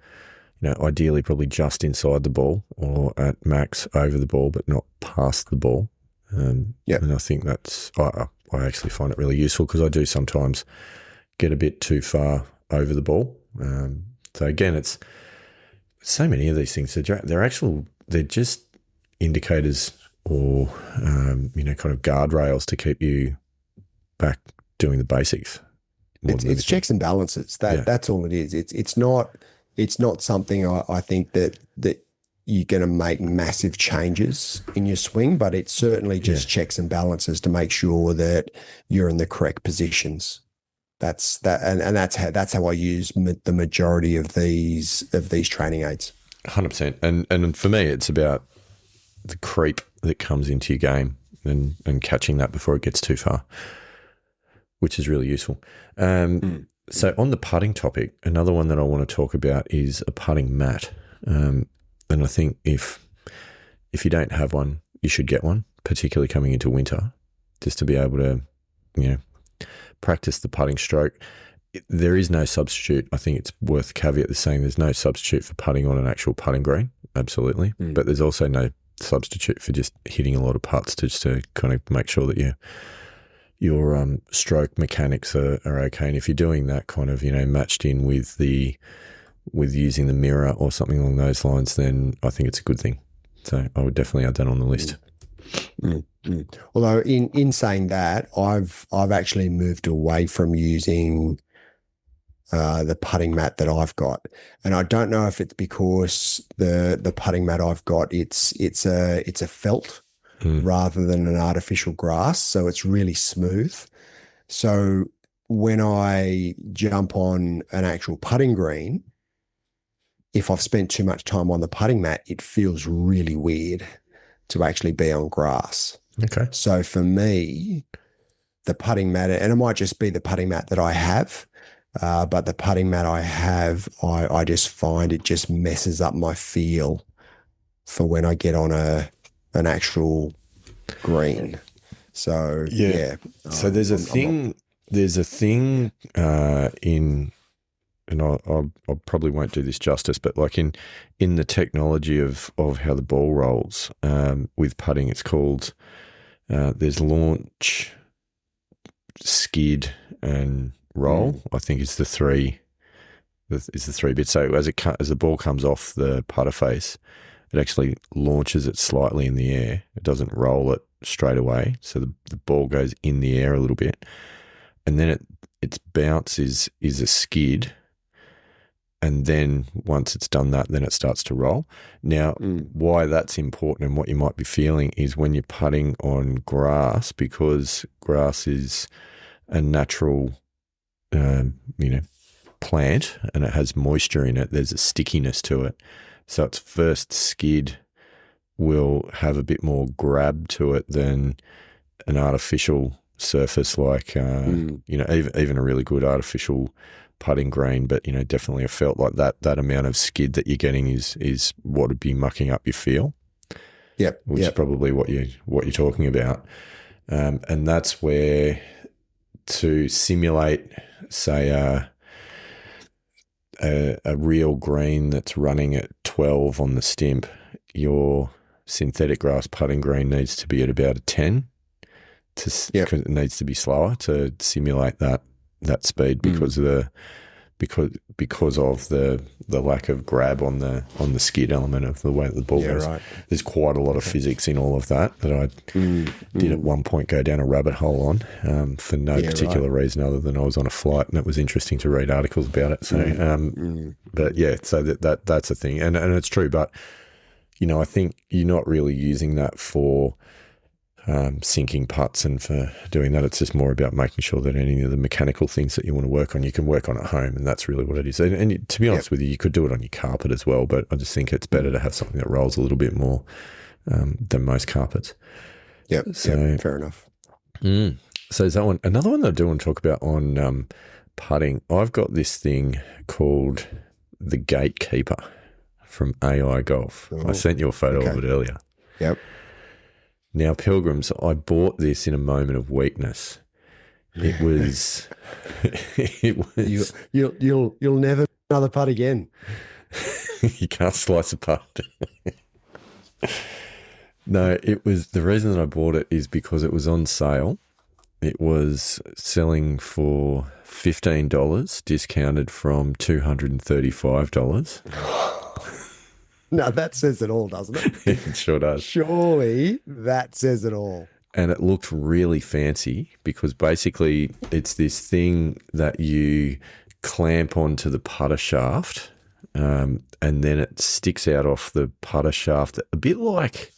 S1: ideally probably just inside the ball or at max over the ball, but not past the ball. And I think I actually find it really useful because I do sometimes get a bit too far over the ball. So again, it's so many of these things. They're just indicators or, kind of guardrails to keep you back doing the basics.
S2: It's checks and balances. That's all it is. It's not something I think that you're going to make massive changes in your swing, but it's certainly just checks and balances to make sure that you're in the correct positions. That's how I use the majority of these training aids.
S1: 100%. And for me, it's about the creep that comes into your game and catching that before it gets too far, which is really useful. So on the putting topic, another one that I want to talk about is a putting mat. And I think if you don't have one, you should get one, particularly coming into winter, just to be able to, practice the putting stroke. There is no substitute. I think it's worth caveat saying there's no substitute for putting on an actual putting green, absolutely. But there's also no substitute for just hitting a lot of putts just to kind of make sure that your stroke mechanics are okay. And if you're doing that kind of, matched in with using the mirror or something along those lines, then I think it's a good thing. So I would definitely add that on the list.
S2: Although in saying that, I've actually moved away from using the putting mat that I've got, and I don't know if it's because the putting mat I've got it's a felt rather than an artificial grass, so it's really smooth. So when I jump on an actual putting green, if I've spent too much time on the putting mat, it feels really weird to actually be on grass.
S1: Okay.
S2: So for me, the putting mat, and it might just be the putting mat that I have, but the putting mat I have, I just find it just messes up my feel for when I get on an actual green. So yeah.
S1: So there's a thing in, and I probably won't do this justice, but like in the technology of how the ball rolls with putting, it's called there's launch, skid, and roll. I think it's the three bits. So as the ball comes off the putter face, it actually launches it slightly in the air. It doesn't roll it straight away. So the ball goes in the air a little bit, and then its bounce is a skid. And then once it's done that, then it starts to roll. Now, why that's important and what you might be feeling is when you're putting on grass, because grass is a natural, plant and it has moisture in it. There's a stickiness to it. So its first skid will have a bit more grab to it than an artificial surface like, even a really good artificial putting green, but definitely I felt like that amount of skid that you're getting is what would be mucking up your feel. Which is probably what you're talking about. And that's where to simulate, say, a real green that's running at 12 on the stimp, your synthetic grass putting green needs to be at about a 10 because it needs to be slower to simulate that speed because of the lack of grab on the skid element of the way that the ball goes. Right. There's quite a lot of physics in all of that I did at one point go down a rabbit hole on for no particular reason other than I was on a flight and it was interesting to read articles about it. So, but yeah, so that's a thing, and it's true. But I think you're not really using that for sinking putts and for doing that. It's just more about making sure that any of the mechanical things that you want to work on, you can work on at home, and that's really what it is. And to be honest with you could do it on your carpet as well, but I just think it's better to have something that rolls a little bit more than most carpets.
S2: Yep, fair enough.
S1: So is that one. Another one that I do want to talk about on putting, I've got this thing called the Gatekeeper from AI Golf.
S2: Oh,
S1: I sent you a photo of it earlier.
S2: Yep.
S1: Now, Pilgrims, I bought this in a moment of weakness. It was,
S2: You'll never another putt again.
S1: You can't slice a putt. No, it was, the reason that I bought it is because it was on sale. It was selling for $15, discounted from $235.
S2: No, that says it all, doesn't it?
S1: It sure does.
S2: Surely that says it all.
S1: And it looked really fancy because basically it's this thing that you clamp onto the putter shaft, and then it sticks out off the putter shaft, a bit like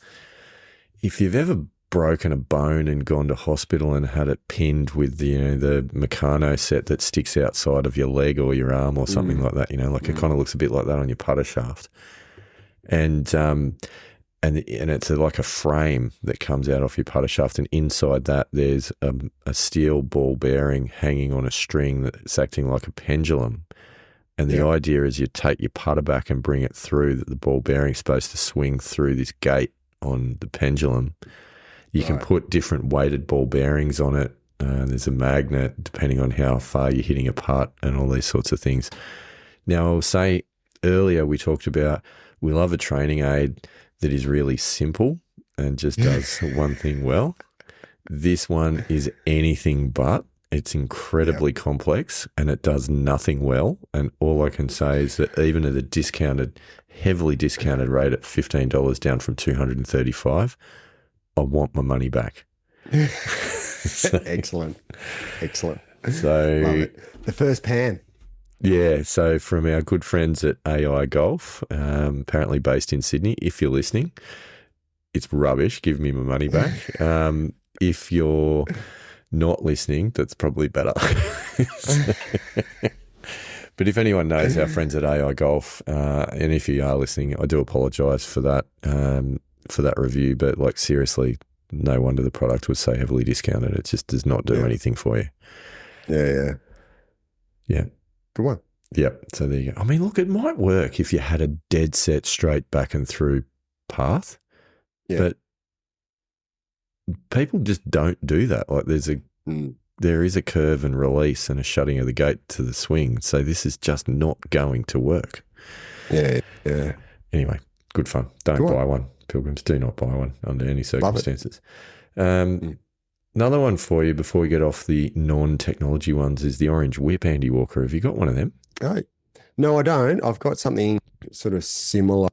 S1: if you've ever broken a bone and gone to hospital and had it pinned with the Meccano set that sticks outside of your leg or your arm or something like that. Like it kind of looks a bit like that on your putter shaft. And it's like a frame that comes out off your putter shaft, and inside that there's a steel ball bearing hanging on a string that's acting like a pendulum. And the idea is you take your putter back and bring it through, that the ball bearing's supposed to swing through this gate on the pendulum. You can put different weighted ball bearings on it. There's a magnet depending on how far you're hitting a putt and all these sorts of things. Now, I'll say earlier we talked about we love a training aid that is really simple and just does one thing well. This one is anything but. It's incredibly complex and it does nothing well. And all I can say is that even at a heavily discounted rate at $15 down from $235, I want my money back.
S2: Excellent.
S1: So
S2: love it. The first pan.
S1: Yeah, so from our good friends at AI Golf, apparently based in Sydney, if you're listening, it's rubbish. Give me my money back. If you're not listening, that's probably better. But if anyone knows our friends at AI Golf, and if you are listening, I do apologise for that review. But like seriously, no wonder the product was so heavily discounted. It just does not do anything for you. Yeah.
S2: Good one.
S1: Yep. So there you go. I mean, look, it might work if you had a dead set straight back and through path, but people just don't do that. Like there is a curve and release and a shutting of the gate to the swing. So this is just not going to work.
S2: Yeah.
S1: Anyway, good fun. Don't buy one. Pilgrims, do not buy one under any circumstances. Another one for you before we get off the non-technology ones is the Orange Whip, Andy Walker. Have you got one of them?
S2: Oh, no, I don't. I've got something sort of similar.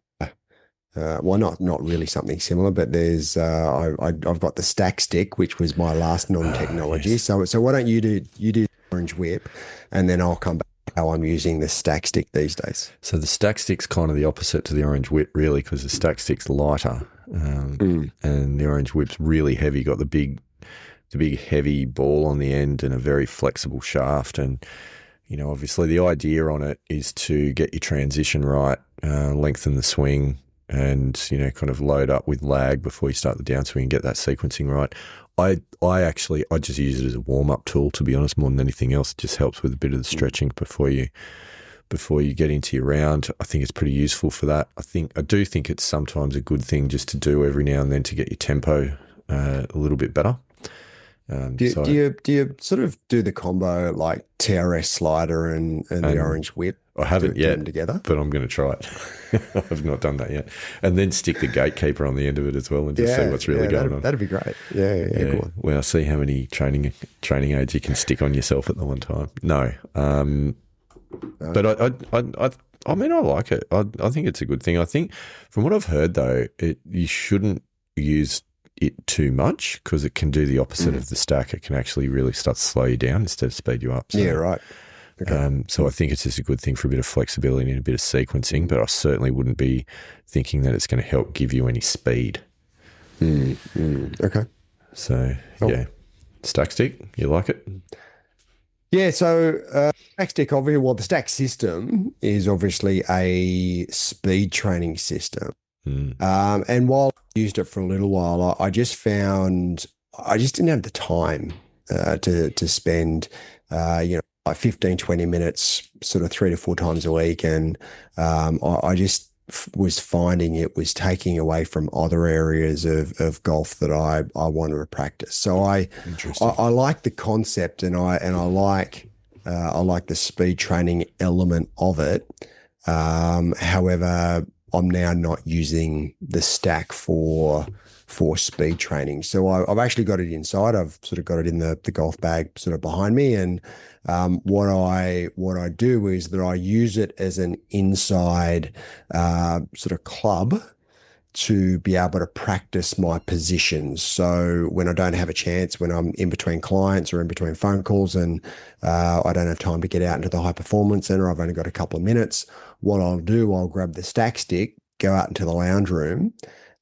S2: Well, not really something similar, but there's I've got the Stack Stick, which was my last non-technology.
S1: Yes.
S2: So why don't you do Orange Whip, and then I'll come back to how I'm using the Stack Stick these days.
S1: So the Stack Stick's kind of the opposite to the Orange Whip, really, because the Stack Stick's lighter, and the Orange Whip's really heavy. Got the big heavy ball on the end and a very flexible shaft. And, obviously the idea on it is to get your transition right, lengthen the swing and, kind of load up with lag before you start the downswing and get that sequencing right. I just use it as a warm-up tool, to be honest, more than anything else. It just helps with a bit of the stretching before you get into your round. I think it's pretty useful for that. I do think it's sometimes a good thing just to do every now and then to get your tempo a little bit better.
S2: Do you sort of do the combo like TRS slider and the Orange Whip?
S1: I haven't yet,
S2: together,
S1: but I'm going to try it. I've not done that yet. And then stick the Gatekeeper on the end of it as well and just see what's really going on.
S2: That'd be great. Yeah. Cool.
S1: Well, see how many training aids you can stick on yourself at the one time. No. But I mean, I like it. I think it's a good thing. I think from what I've heard, though, you shouldn't use it too much because it can do the opposite of the stack. It can actually really start to slow you down instead of speed you up. So,
S2: yeah, right. Okay.
S1: So I think it's just a good thing for a bit of flexibility and a bit of sequencing, but I certainly wouldn't be thinking that it's going to help give you any speed.
S2: Okay.
S1: So,
S2: Cool.
S1: yeah. Stack stick, you like it?
S2: Yeah, so stack stick, obviously, well, the stack system is obviously a speed training system. And while I used it for a little while, I just found I just didn't have the time to spend, like 15, 20 minutes, sort of 3 to 4 times a week. And I just was finding it was taking away from other areas of golf that I wanted to practice. So I like the concept, and I like the speed training element of it. However, I'm now not using the stack for speed training. So I've actually got it inside. I've sort of got it in the golf bag sort of behind me. And what I do is that I use it as an inside sort of club to be able to practice my positions. So when I don't have a chance, when I'm in between clients or in between phone calls and I don't have time to get out into the high performance center, I've only got a couple of minutes. What I'll do, I'll grab the stack stick, go out into the lounge room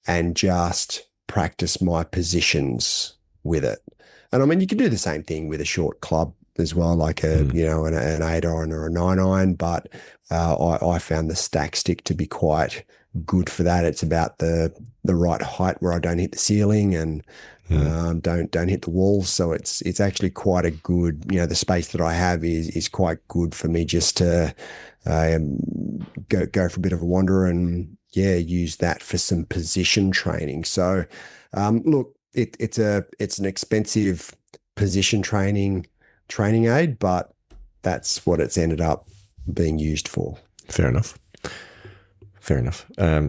S2: and just practice my positions with it. And I mean, you can do the same thing with a short club as well, like an 8-iron or a 9-iron, but I found the stack stick to be quite good for that. It's about the right height where I don't hit the ceiling and don't hit the walls. So it's actually quite a good, the space that I have is quite good for me just to go for a bit of a wander and use that for some position training. So look, it's an expensive position training aid, but that's what it's ended up being used for.
S1: Fair enough.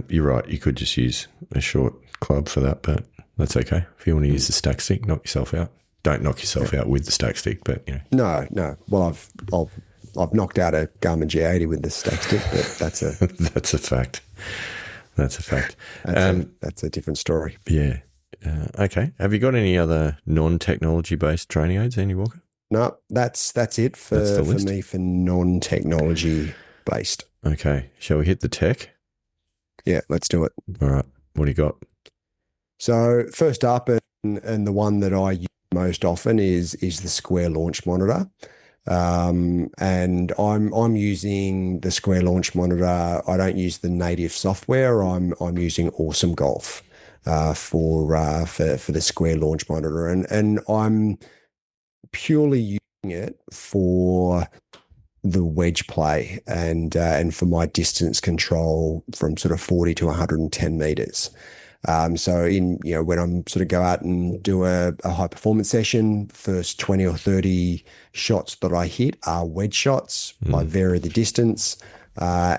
S1: You're right. You could just use a short club for that, but that's okay. If you want to use the stack stick, knock yourself out. Don't knock yourself out with the stack stick, but
S2: No. Well, I've knocked out a Garmin G80 with the stack stick, but that's a
S1: that's a fact. That's a fact.
S2: That's a different story.
S1: Yeah. Okay. Have you got any other non-technology based training aids, Andy Walker?
S2: No, that's it for me for non-technology based.
S1: Okay. Shall we hit the tech?
S2: Yeah, let's do it.
S1: All right. What do you got?
S2: So first up, and the one that I use most often is the Square Launch Monitor. And I'm using the Square Launch Monitor. I don't use the native software. I'm using Awesome Golf for the Square Launch Monitor, and I'm purely using it for the wedge play and for my distance control from sort of 40 to 110 meters. So when I'm sort of go out and do a high performance session, first 20 or 30 shots that I hit are wedge shots. I vary the distance. I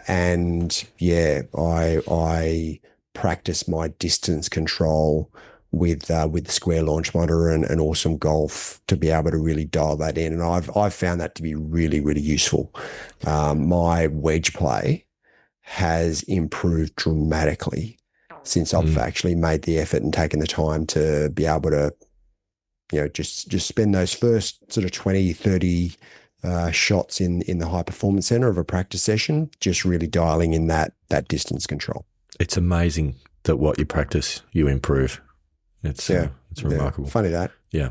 S2: practice my distance control with the Square Launch Monitor and Awesome Golf to be able to really dial that in. And I've found that to be really, really useful. My wedge play has improved dramatically since I've actually made the effort and taken the time to be able to, just spend those first sort of 20, 30 shots in the high performance center of a practice session, just really dialing in that distance control.
S1: It's amazing that what you practice, you improve. It's remarkable.
S2: Funny that.
S1: Yeah.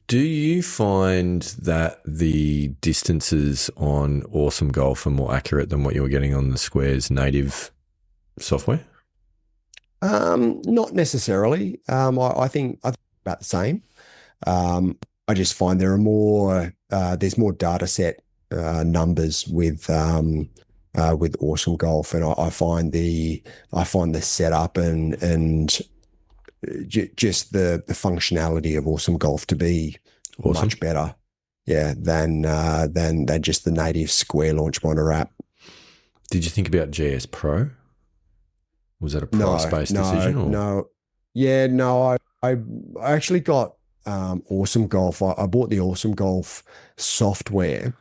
S1: Do you find that the distances on Awesome Golf are more accurate than what you were getting on the Square's native software?
S2: Not necessarily. I think about the same. I just find there are more. There's more data set numbers with Awesome Golf, and I find the setup and just the functionality of Awesome Golf to be much better, than just the native Square Launch Monitor app.
S1: Did you think about GS Pro? Was that a price-based decision? Or?
S2: No. Yeah, no. I actually got Awesome Golf. I bought the Awesome Golf software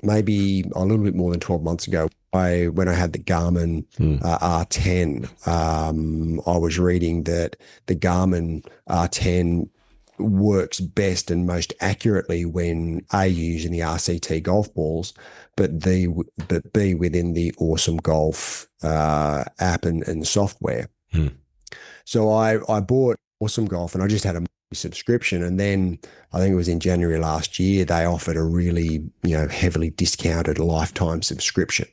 S2: maybe a little bit more than 12 months ago. When I had the Garmin R10, I was reading that the Garmin R10 works best and most accurately when A, using the RCT golf balls, but B, within the Awesome Golf app and software. So I bought Awesome Golf and I just had a subscription, and then I think it was in January last year they offered a really heavily discounted lifetime subscription,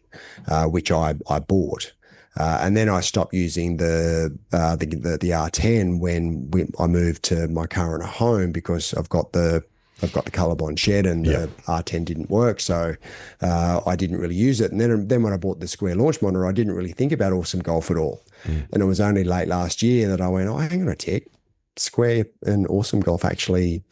S2: which I bought. And then I stopped using the R10 when I moved to my current home, because I've got the Colorbond shed and the R10 didn't work, so I didn't really use it. And then when I bought the Square launch monitor, I didn't really think about Awesome Golf at all. And it was only late last year that I went, oh, hang on a tick, Square and Awesome Golf actually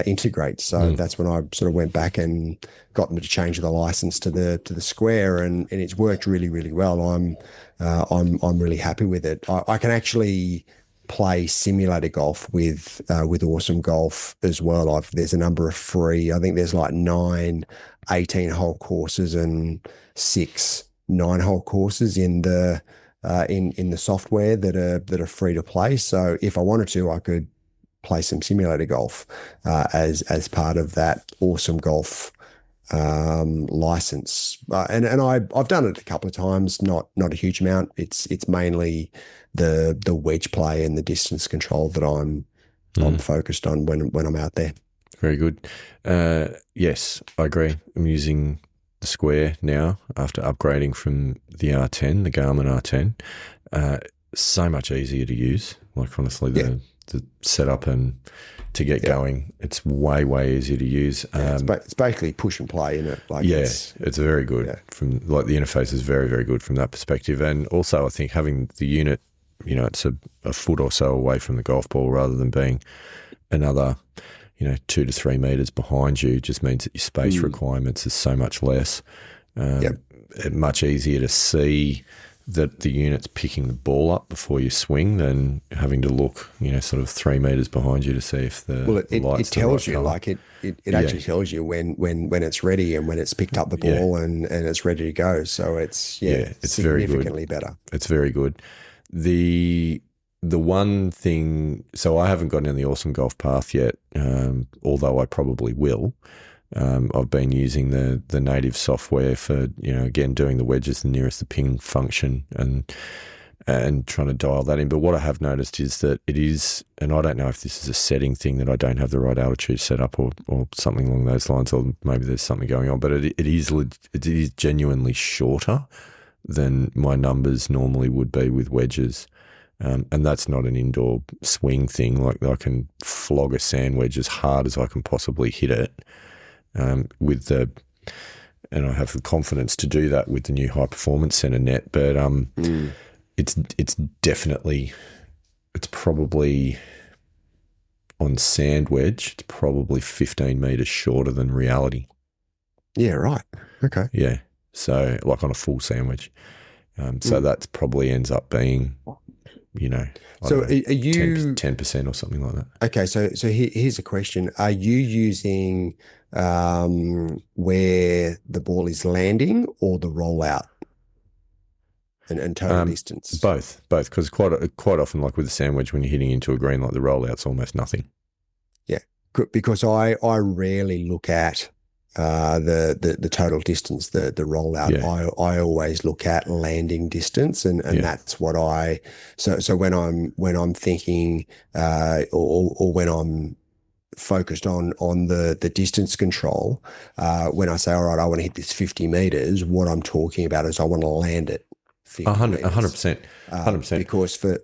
S2: integrate. So that's when I sort of went back and got them to change the license to the Square, and it's worked really, really well. I'm really happy with it. I can actually play simulator golf with Awesome Golf as well. There's a number of free, I think there's like 9 18-hole courses and 6 9-hole courses in the software that are free to play. So if I wanted to, I could play some simulator golf as part of that Awesome Golf license. And I've done it a couple of times, not a huge amount. It's mainly the wedge play and the distance control that I'm focused on when I'm out there.
S1: Very good. Yes, I agree. I'm using the Square now after upgrading from the R10, the Garmin R10. So much easier to use. Like, honestly, the setup and to get going, it's way easier to use.
S2: It's basically push and play, isn't it? Like,
S1: it's very good.
S2: Yeah.
S1: From like, the interface is very good from that perspective. And also, I think having the unit, it's a foot or so away from the golf ball rather than being another 2 to 3 meters behind you, just means that your space requirements is so much less. Much easier to see that the unit's picking the ball up before you swing than having to look, sort of 3 meters behind you to see if the
S2: it tells you, like it actually tells you when it's ready and when it's picked up the ball and it's ready to go. So it's
S1: it's
S2: significantly better.
S1: It's very good. The one thing, so I haven't gotten in the Awesome Golf path yet, although I probably will. I've been using the native software for, again, doing the wedges the nearest the ping function and trying to dial that in. But what I have noticed is that it is, and I don't know if this is a setting thing that I don't have the right altitude set up or something along those lines, or maybe there's something going on, but it is genuinely shorter than my numbers normally would be with wedges. And that's not an indoor swing thing. Like, I can flog a sand wedge as hard as I can possibly hit it and I have the confidence to do that with the new high performance center net. But it's probably on sand wedge, it's probably 15 meters shorter than reality.
S2: Yeah, right. Okay.
S1: Yeah. So, like, on a full sandwich. So that probably ends up being,
S2: so are you
S1: 10% or something like that?
S2: Okay, so here's a question: are you using where the ball is landing or the rollout and total distance?
S1: Both, because quite often, like with the sandwich, when you're hitting into a green, like, the rollout's almost nothing.
S2: Yeah, because I rarely look at the total distance, the rollout. I always look at landing distance, and that's what so when I'm thinking or when I'm focused on the distance control, when I say, all right, I want to hit this 50 meters, what I'm talking about is I want to land it
S1: 100%.
S2: Because for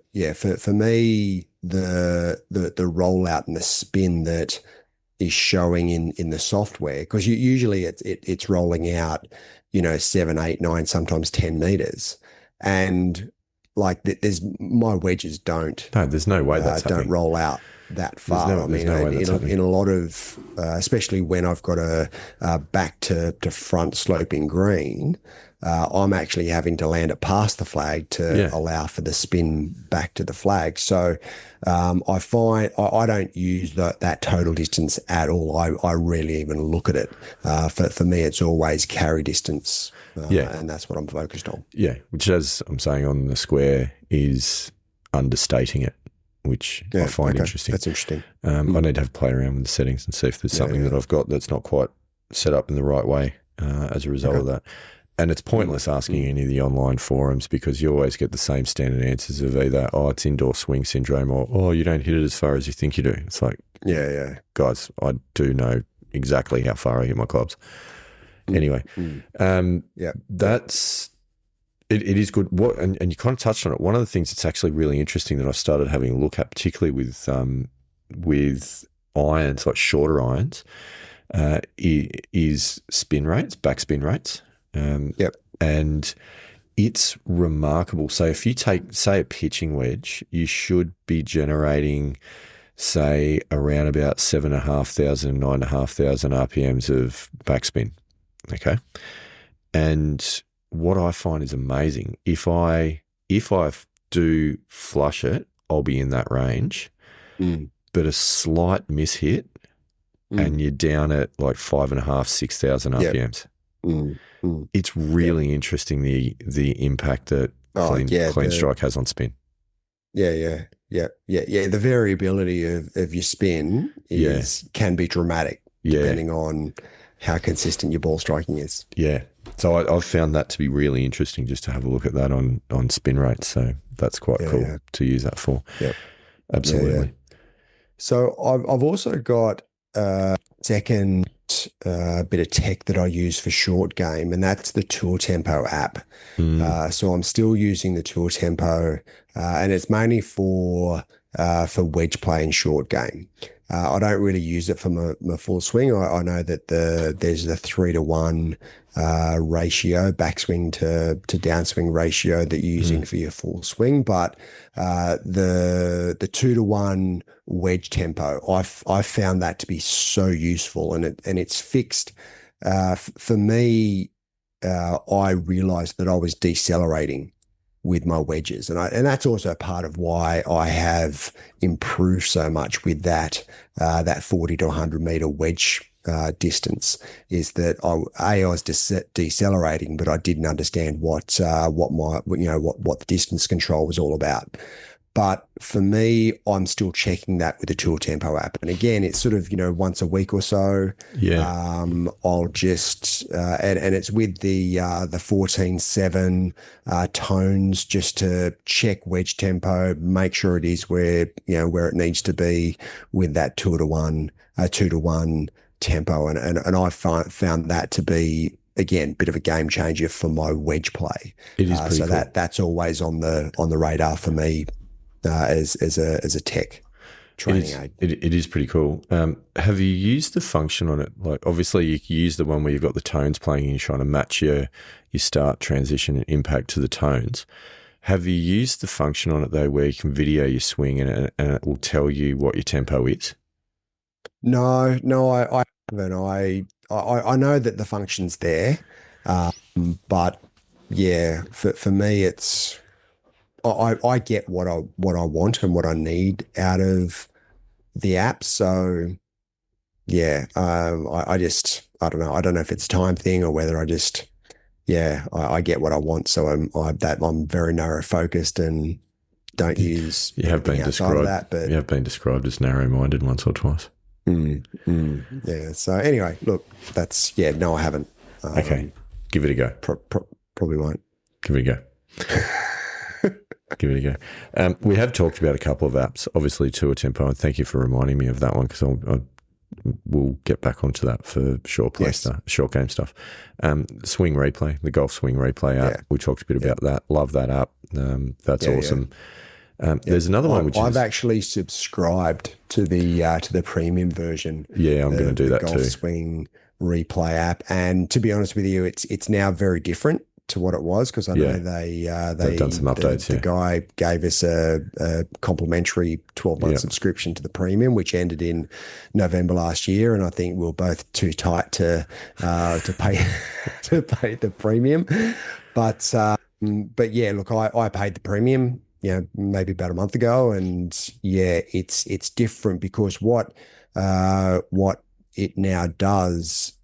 S2: me, the rollout and the spin that is showing in the software, because usually it's rolling out 7, 8, 9, sometimes 10 meters, and like there's my wedges
S1: there's no way that's
S2: don't roll out that far. In a lot of especially when I've got a back to front sloping green, I'm actually having to land it past the flag to allow for the spin back to the flag. So I find I don't use that total distance at all. I rarely even look at it. For me, it's always carry distance, and that's what I'm focused on.
S1: Yeah, which, as I'm saying on the Square, is understating it. which I
S2: Yeah.
S1: find
S2: Okay.
S1: interesting.
S2: That's interesting.
S1: I need to have a play around with the settings and see if there's something that I've got that's not quite set up in the right way as a result of that. And it's pointless asking any of the online forums because you always get the same standard answers of either, oh, it's indoor swing syndrome, or, oh, you don't hit it as far as you think you do. It's like, guys, I do know exactly how far I hit my clubs. Anyway, that's it is good. And you kind of touched on it. One of the things that's actually really interesting that I started having a look at, particularly with irons, like shorter irons, is spin rates, backspin rates. And it's remarkable. So if you take, say, a pitching wedge, you should be generating, say, around about 7,500, 9,500 RPMs of backspin. Okay. And what I find is amazing, if I do flush it, I'll be in that range. But a slight mishit and you're down at like 5,500, 6,000 RPMs. It's really interesting the impact that clean strike has on spin.
S2: The variability of your spin can be dramatic depending on how consistent your ball striking is. Yeah.
S1: So I've found that to be really interesting, just to have a look at that on spin rates. So that's quite cool to use that for.
S2: Yep.
S1: Absolutely.
S2: So I've also got a second bit of tech that I use for short game, and that's the Tour Tempo app. So I'm still using the Tour Tempo, and it's mainly for wedge play and short game. I don't really use it for my full swing. I know that there's a 3-to-1 ratio, backswing to downswing ratio that you're using for your full swing, but the 2-to-1 wedge tempo, I found that to be so useful, and it's fixed. For me, I realized that I was decelerating with my wedges, and that's also part of why I have improved so much with that 40 to 100 meter wedge distance, is that I was decelerating, but I didn't understand what the distance control was all about. But for me, I'm still checking that with the Tour Tempo app. And again, it's sort of, once a week or so. I'll just, and it's with the 14.7 tones, just to check wedge tempo, make sure it is where it needs to be with that 2-to-1 tempo. And I found that to be, again, a bit of a game changer for my wedge play.
S1: It is pretty cool.
S2: That's always on the radar for me. As a tech training aid.
S1: It is pretty cool. Have you used the function on it? Like, obviously you can use the one where you've got the tones playing and you're trying to match your start, transition and impact to the tones. Have you used the function on it though where you can video your swing and it will tell you what your tempo is?
S2: No, I haven't. I know that the function's there, but yeah, for me it's, I get what I want and what I need out of the app. So yeah, I don't know. I don't know if it's a time thing or whether I just, I get what I want. So I'm very narrow focused and don't use anything outside of that. But
S1: you have been described as narrow minded once or twice.
S2: Yeah. So anyway, look, no, I haven't.
S1: Okay, give it a go.
S2: Probably won't.
S1: Give it a go. Give it a go. We have talked about a couple of apps, obviously Tour Tempo, and thank you for reminding me of that one, because we'll get back onto that for short game stuff. Swing Replay, the Golf Swing Replay app. We talked a bit about that. Love that app. That's awesome. There's another one which
S2: I've actually subscribed to the premium version.
S1: Yeah, I'm going to do that
S2: Golf
S1: too.
S2: Swing Replay app, and to be honest with you, it's now very different to what it was, because I know they've
S1: done some updates.
S2: The guy gave us a complimentary 12-month subscription to the premium, which ended in November last year, and I think we were both too tight to pay to pay the premium. But yeah, look, I paid the premium, maybe about a month ago, and it's different because what it now does,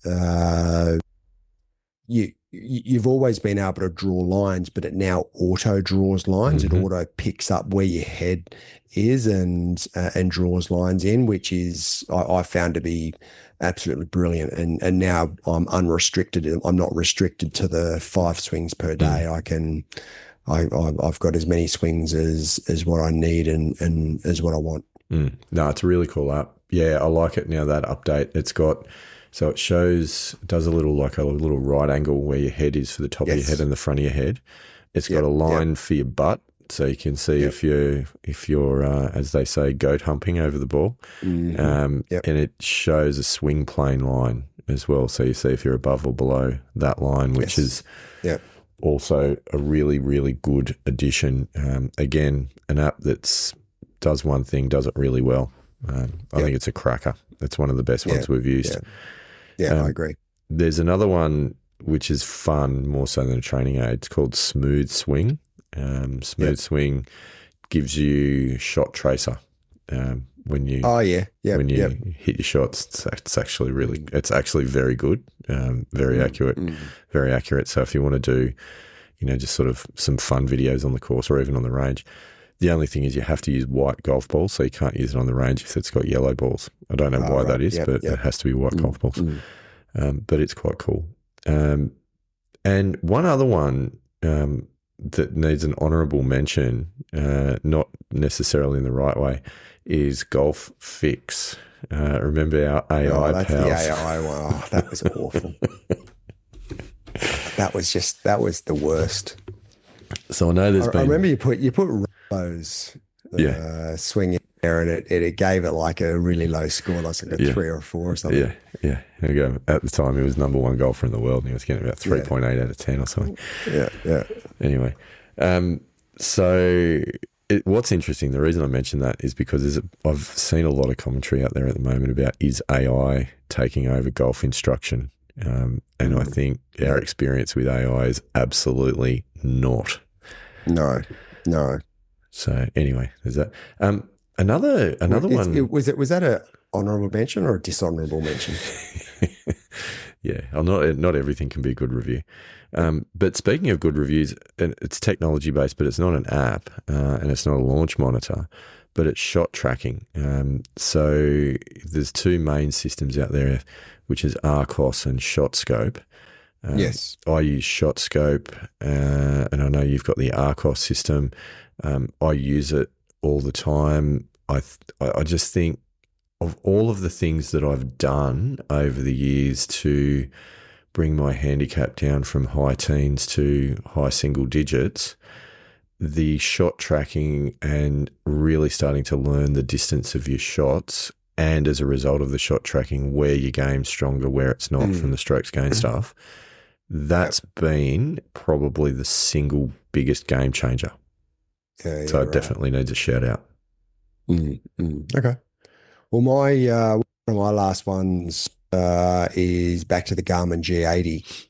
S2: you've always been able to draw lines, but it now auto draws lines. It auto picks up where your head is and draws lines in, which is I found to be absolutely brilliant. And now I'm unrestricted. I'm not restricted to the 5 swings per day. I've got as many swings as what I need and as what I want.
S1: No, it's a really cool app. Yeah, I like it now, that update. It's got, so it does a little right angle where your head is for the top of your head and the front of your head. It's got a line for your butt, so you can see if you're as they say, goat humping over the ball. And it shows a swing plane line as well, so you see if you're above or below that line, which is also a really, really good addition. Again, an app that's does one thing, does it really well. I think it's a cracker. It's one of the best ones we've used.
S2: Yeah, I agree.
S1: There's another one which is fun, more so than a training aid. It's called Smooth Swing. Smooth Swing gives you shot tracer. When you hit your shots, it's actually very good, very accurate. So if you want to do, just sort of some fun videos on the course or even on the range, the only thing is you have to use white golf balls, so you can't use it on the range if it's got yellow balls. I don't know why that is, but it has to be white golf balls. But it's quite cool. And one other one that needs an honourable mention, not necessarily in the right way, is Golf Fix. Remember our AI
S2: that's
S1: pals?
S2: the AI one. Oh, that was awful. That was the worst.
S1: So I know there's been.
S2: I remember you put Rambo's swing in there, and it gave it like a really low score, like a 3 or 4 or something.
S1: Yeah. There we go. At the time, he was number 1 golfer in the world, and he was getting about 3.8 out of 10 or something.
S2: Yeah.
S1: Anyway, what's interesting, the reason I mentioned that is because I've seen a lot of commentary out there at the moment about, is AI taking over golf instruction? And I think our experience with AI is absolutely not.
S2: No.
S1: So anyway, there's that. Another one.
S2: Was that a honourable mention or a dishonourable mention?
S1: Yeah, not everything can be a good review. But speaking of good reviews, and it's technology based, but it's not an app, and it's not a launch monitor, but it's shot tracking. So there's 2 main systems out there, which is Arcos and ShotScope.
S2: Yes,
S1: I use ShotScope, and I know you've got the Arcos system. I use it all the time. I just think of all of the things that I've done over the years to bring my handicap down from high teens to high single digits, the shot tracking and really starting to learn the distance of your shots, and as a result of the shot tracking, where your game's stronger, where it's not from the strokes gained stuff, that's been probably the single biggest game changer. So it definitely needs a shout out.
S2: Okay. Well, one of my last ones is back to the Garmin G80.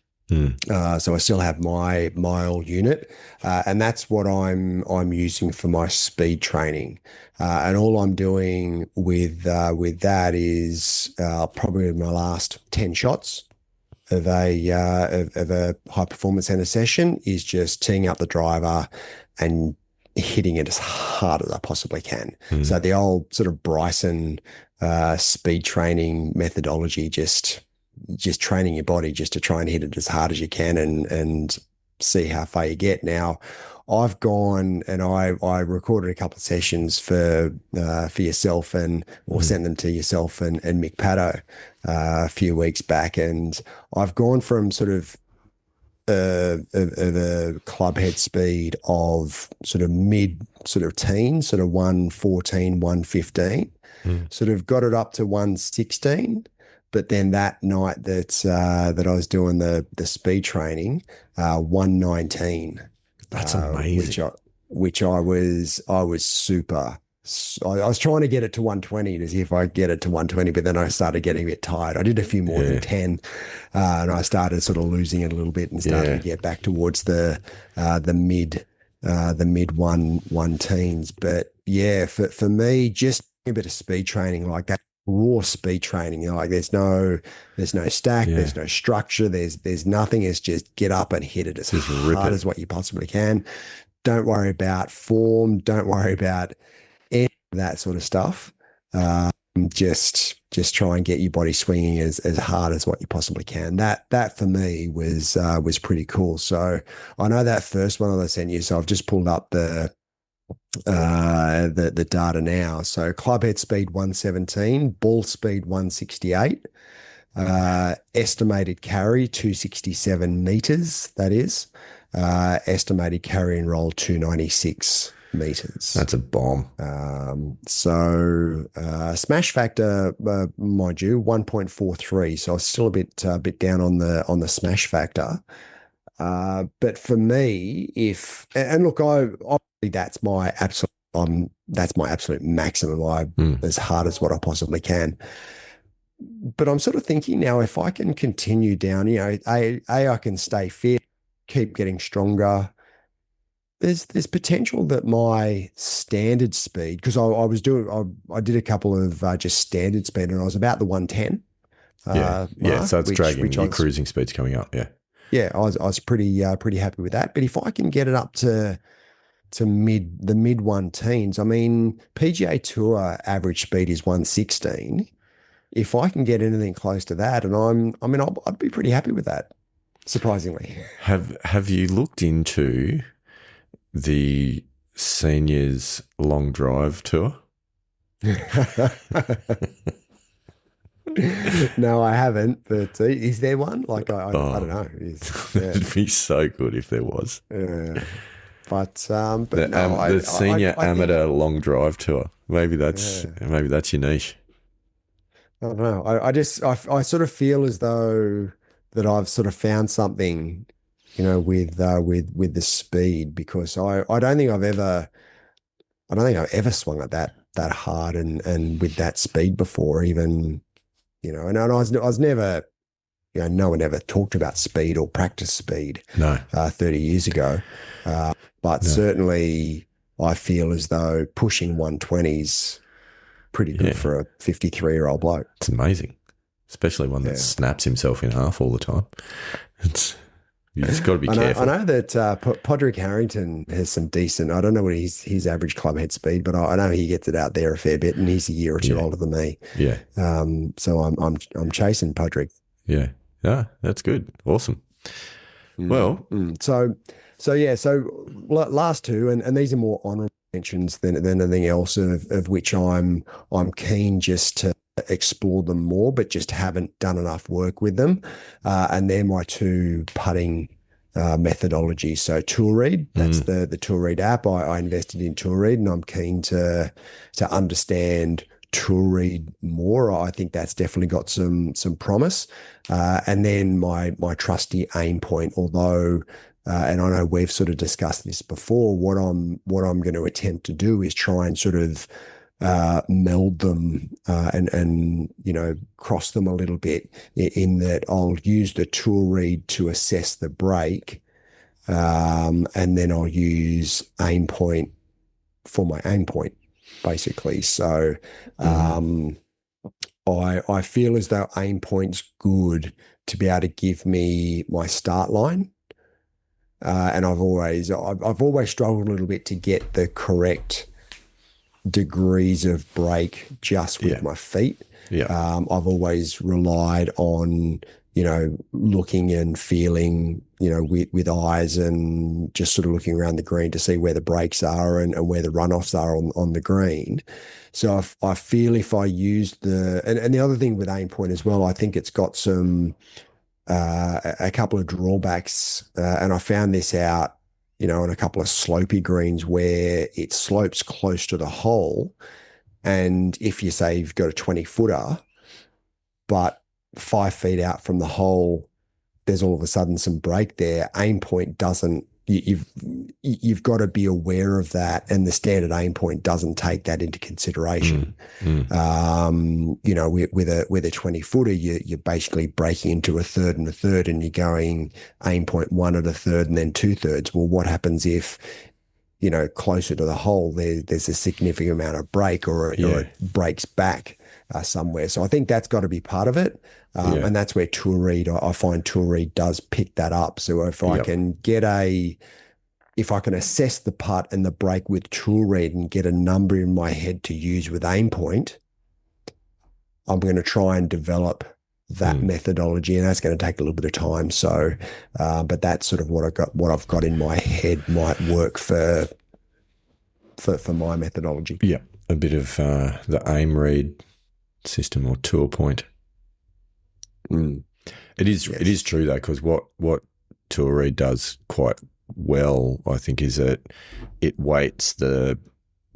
S2: So I still have my old unit, and that's what I'm using for my speed training. And all I'm doing with that is probably my last 10 shots of a high performance center session is just teeing up the driver and hitting it as hard as I possibly can. So the old sort of Bryson speed training methodology, just training your body just to try and hit it as hard as you can and see how far you get. Now, I've gone and I recorded a couple of sessions for yourself or sent them to yourself and Mick Paddo a few weeks back, and I've gone from sort of a club head speed of sort of mid sort of teens, sort of 114, 115, sort of got it up to 116. But then that night that I was doing the speed training, 119.
S1: That's amazing.
S2: Which I was super. I was trying to get it to 120 to see if I get it to 120, but then I started getting a bit tired. I did a few more than 10, and I started sort of losing it a little bit and started to get back towards the mid one teens. But yeah, for me, just a bit of speed training like that raw speed training. Like there's no stack,
S1: Yeah.
S2: there's no structure, there's nothing. It's just get up and hit it as
S1: Just rip
S2: hard
S1: it.
S2: as what you possibly can. Don't worry about form. Don't worry about any of that sort of stuff. Just try and get your body swinging as hard as what you possibly can. That for me was pretty cool. So I know that first one that I sent you. So I've just pulled up the data now. So club head speed 117, ball speed 168, estimated carry 267 meters. That is estimated carry and roll 296 meters.
S1: That's a bomb.
S2: Smash factor, mind you, 1.43. So I was still a bit down on the smash factor. But for me, and look, obviously that's my absolute maximum. As hard as what I possibly can. But I'm sort of thinking now, if I can continue down, I can stay fit, keep getting stronger. There's potential that my standard speed, because I did a couple of just standard speed, and I was about the 110.
S1: Mark, so it's dragging. Your cruising speed's coming up.
S2: Yeah, I was pretty happy with that. But if I can get it up to the mid 110s, I mean, PGA Tour average speed is 116. If I can get anything close to that, and I'd be pretty happy with that. Surprisingly,
S1: have you looked into the seniors long drive tour?
S2: No, I haven't. But is there one? Like I don't know.
S1: It'd be so good if there was.
S2: But
S1: the senior amateur long drive tour. Maybe that's your niche.
S2: I don't know. I sort of feel as though that I've sort of found something, with the speed, because I don't think I've ever swung at that hard and with that speed before, even, and I was never, no one ever talked about speed or practice speed 30 years ago. But certainly I feel as though pushing 120s pretty good for a 53-year-old bloke.
S1: It's amazing, especially one that snaps himself in half all the time. You just got to be careful.
S2: I know that Podrick Harrington has some decent. I don't know what his average club head speed, but I know he gets it out there a fair bit, and he's a year or two older than me.
S1: Yeah.
S2: So I'm chasing Podrick.
S1: Yeah. Yeah, that's good. Awesome. Well.
S2: So last two, and these are more honourable mentions than anything else, of which I'm keen just to explore them more, but just haven't done enough work with them. And they're my two putting methodologies. So Toolread, that's the Toolread app. I invested in Toolread, and I'm keen to understand Toolread more. I think that's definitely got some promise. And then my trusty aim point, although and I know we've sort of discussed this before, what I'm going to attempt to do is try and sort of meld them and cross them a little bit, in that I'll use the Toolread to assess the break, and then I'll use aim point for my aim point, basically. So I feel as though aim point's good to be able to give me my start line. And I've always struggled a little bit to get the correct degrees of break just with my feet. I've always relied on, looking and feeling, with eyes, and just sort of looking around the green to see where the breaks are and where the runoffs are on the green. So I feel if I use and the other thing with aim point as well, I think it's got some a couple of drawbacks, and I found this out, on a couple of slopey greens where it slopes close to the hole. And if you say you've got a 20-footer, but 5 feet out from the hole, there's all of a sudden some break there, aim point doesn't, you've got to be aware of that. And the standard aim point doesn't take that into consideration. With a 20-footer, you're basically breaking into a third and a third, and you're going aim point 1 at a third and then 2/3. Well, what happens if, closer to the hole, there's a significant amount of break or it breaks back? somewhere. So I think that's got to be part of it. And that's where Tool Read, I find Tool Read does pick that up. So if I can if I can assess the putt and the break with Tool Read and get a number in my head to use with aim point, I'm going to try and develop that methodology, and that's going to take a little bit of time. So, but that's sort of what I've got in my head might work for my methodology.
S1: Yeah, a bit of the aim read system or tool point. It is true though, because what tool read does quite well, I think, is that it weights the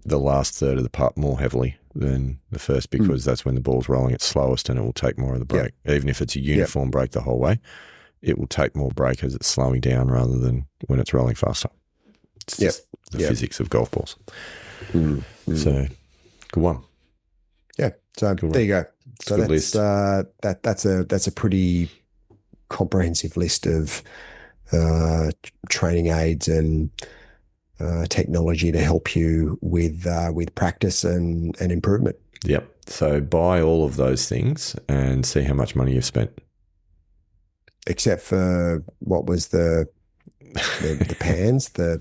S1: last third of the putt more heavily than the first, because that's when the ball's rolling its slowest and it will take more of the break. Even if it's a uniform break the whole way, it will take more break as it's slowing down rather than when it's rolling faster. It's just the physics of golf balls. So, good one.
S2: Yeah. So there you go. So that's a pretty comprehensive list of training aids and technology to help you with practice and improvement.
S1: Yep. So buy all of those things and see how much money you've spent.
S2: Except for what was the pans, the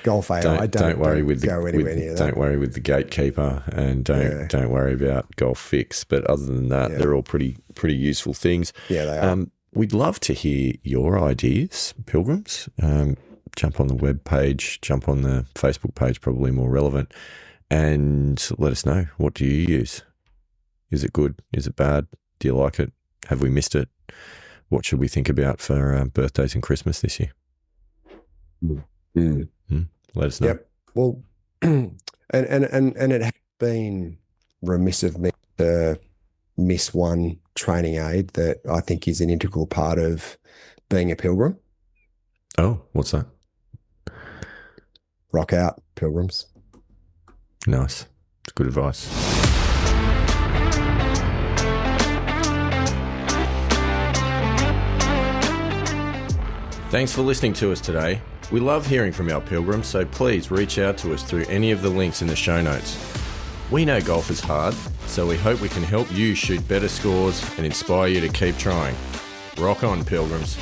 S2: Golf AI.
S1: Don't worry with the gatekeeper, and don't worry about Golf Fix. But other than that, they're all pretty useful things.
S2: Yeah, they are.
S1: We'd love to hear your ideas, Pilgrims. Jump on the web page, jump on the Facebook page, probably more relevant, and let us know. What do you use? Is it good? Is it bad? Do you like it? Have we missed it? What should we think about for birthdays and Christmas this year? Let us know.
S2: Yep. Well, and it has been remiss of me to miss one training aid that I think is an integral part of being a pilgrim.
S1: Oh, what's that?
S2: Rock out, Pilgrims.
S1: Nice. It's good advice. Thanks for listening to us today. We love hearing from our pilgrims, so please reach out to us through any of the links in the show notes. We know golf is hard, so we hope we can help you shoot better scores and inspire you to keep trying. Rock on, Pilgrims.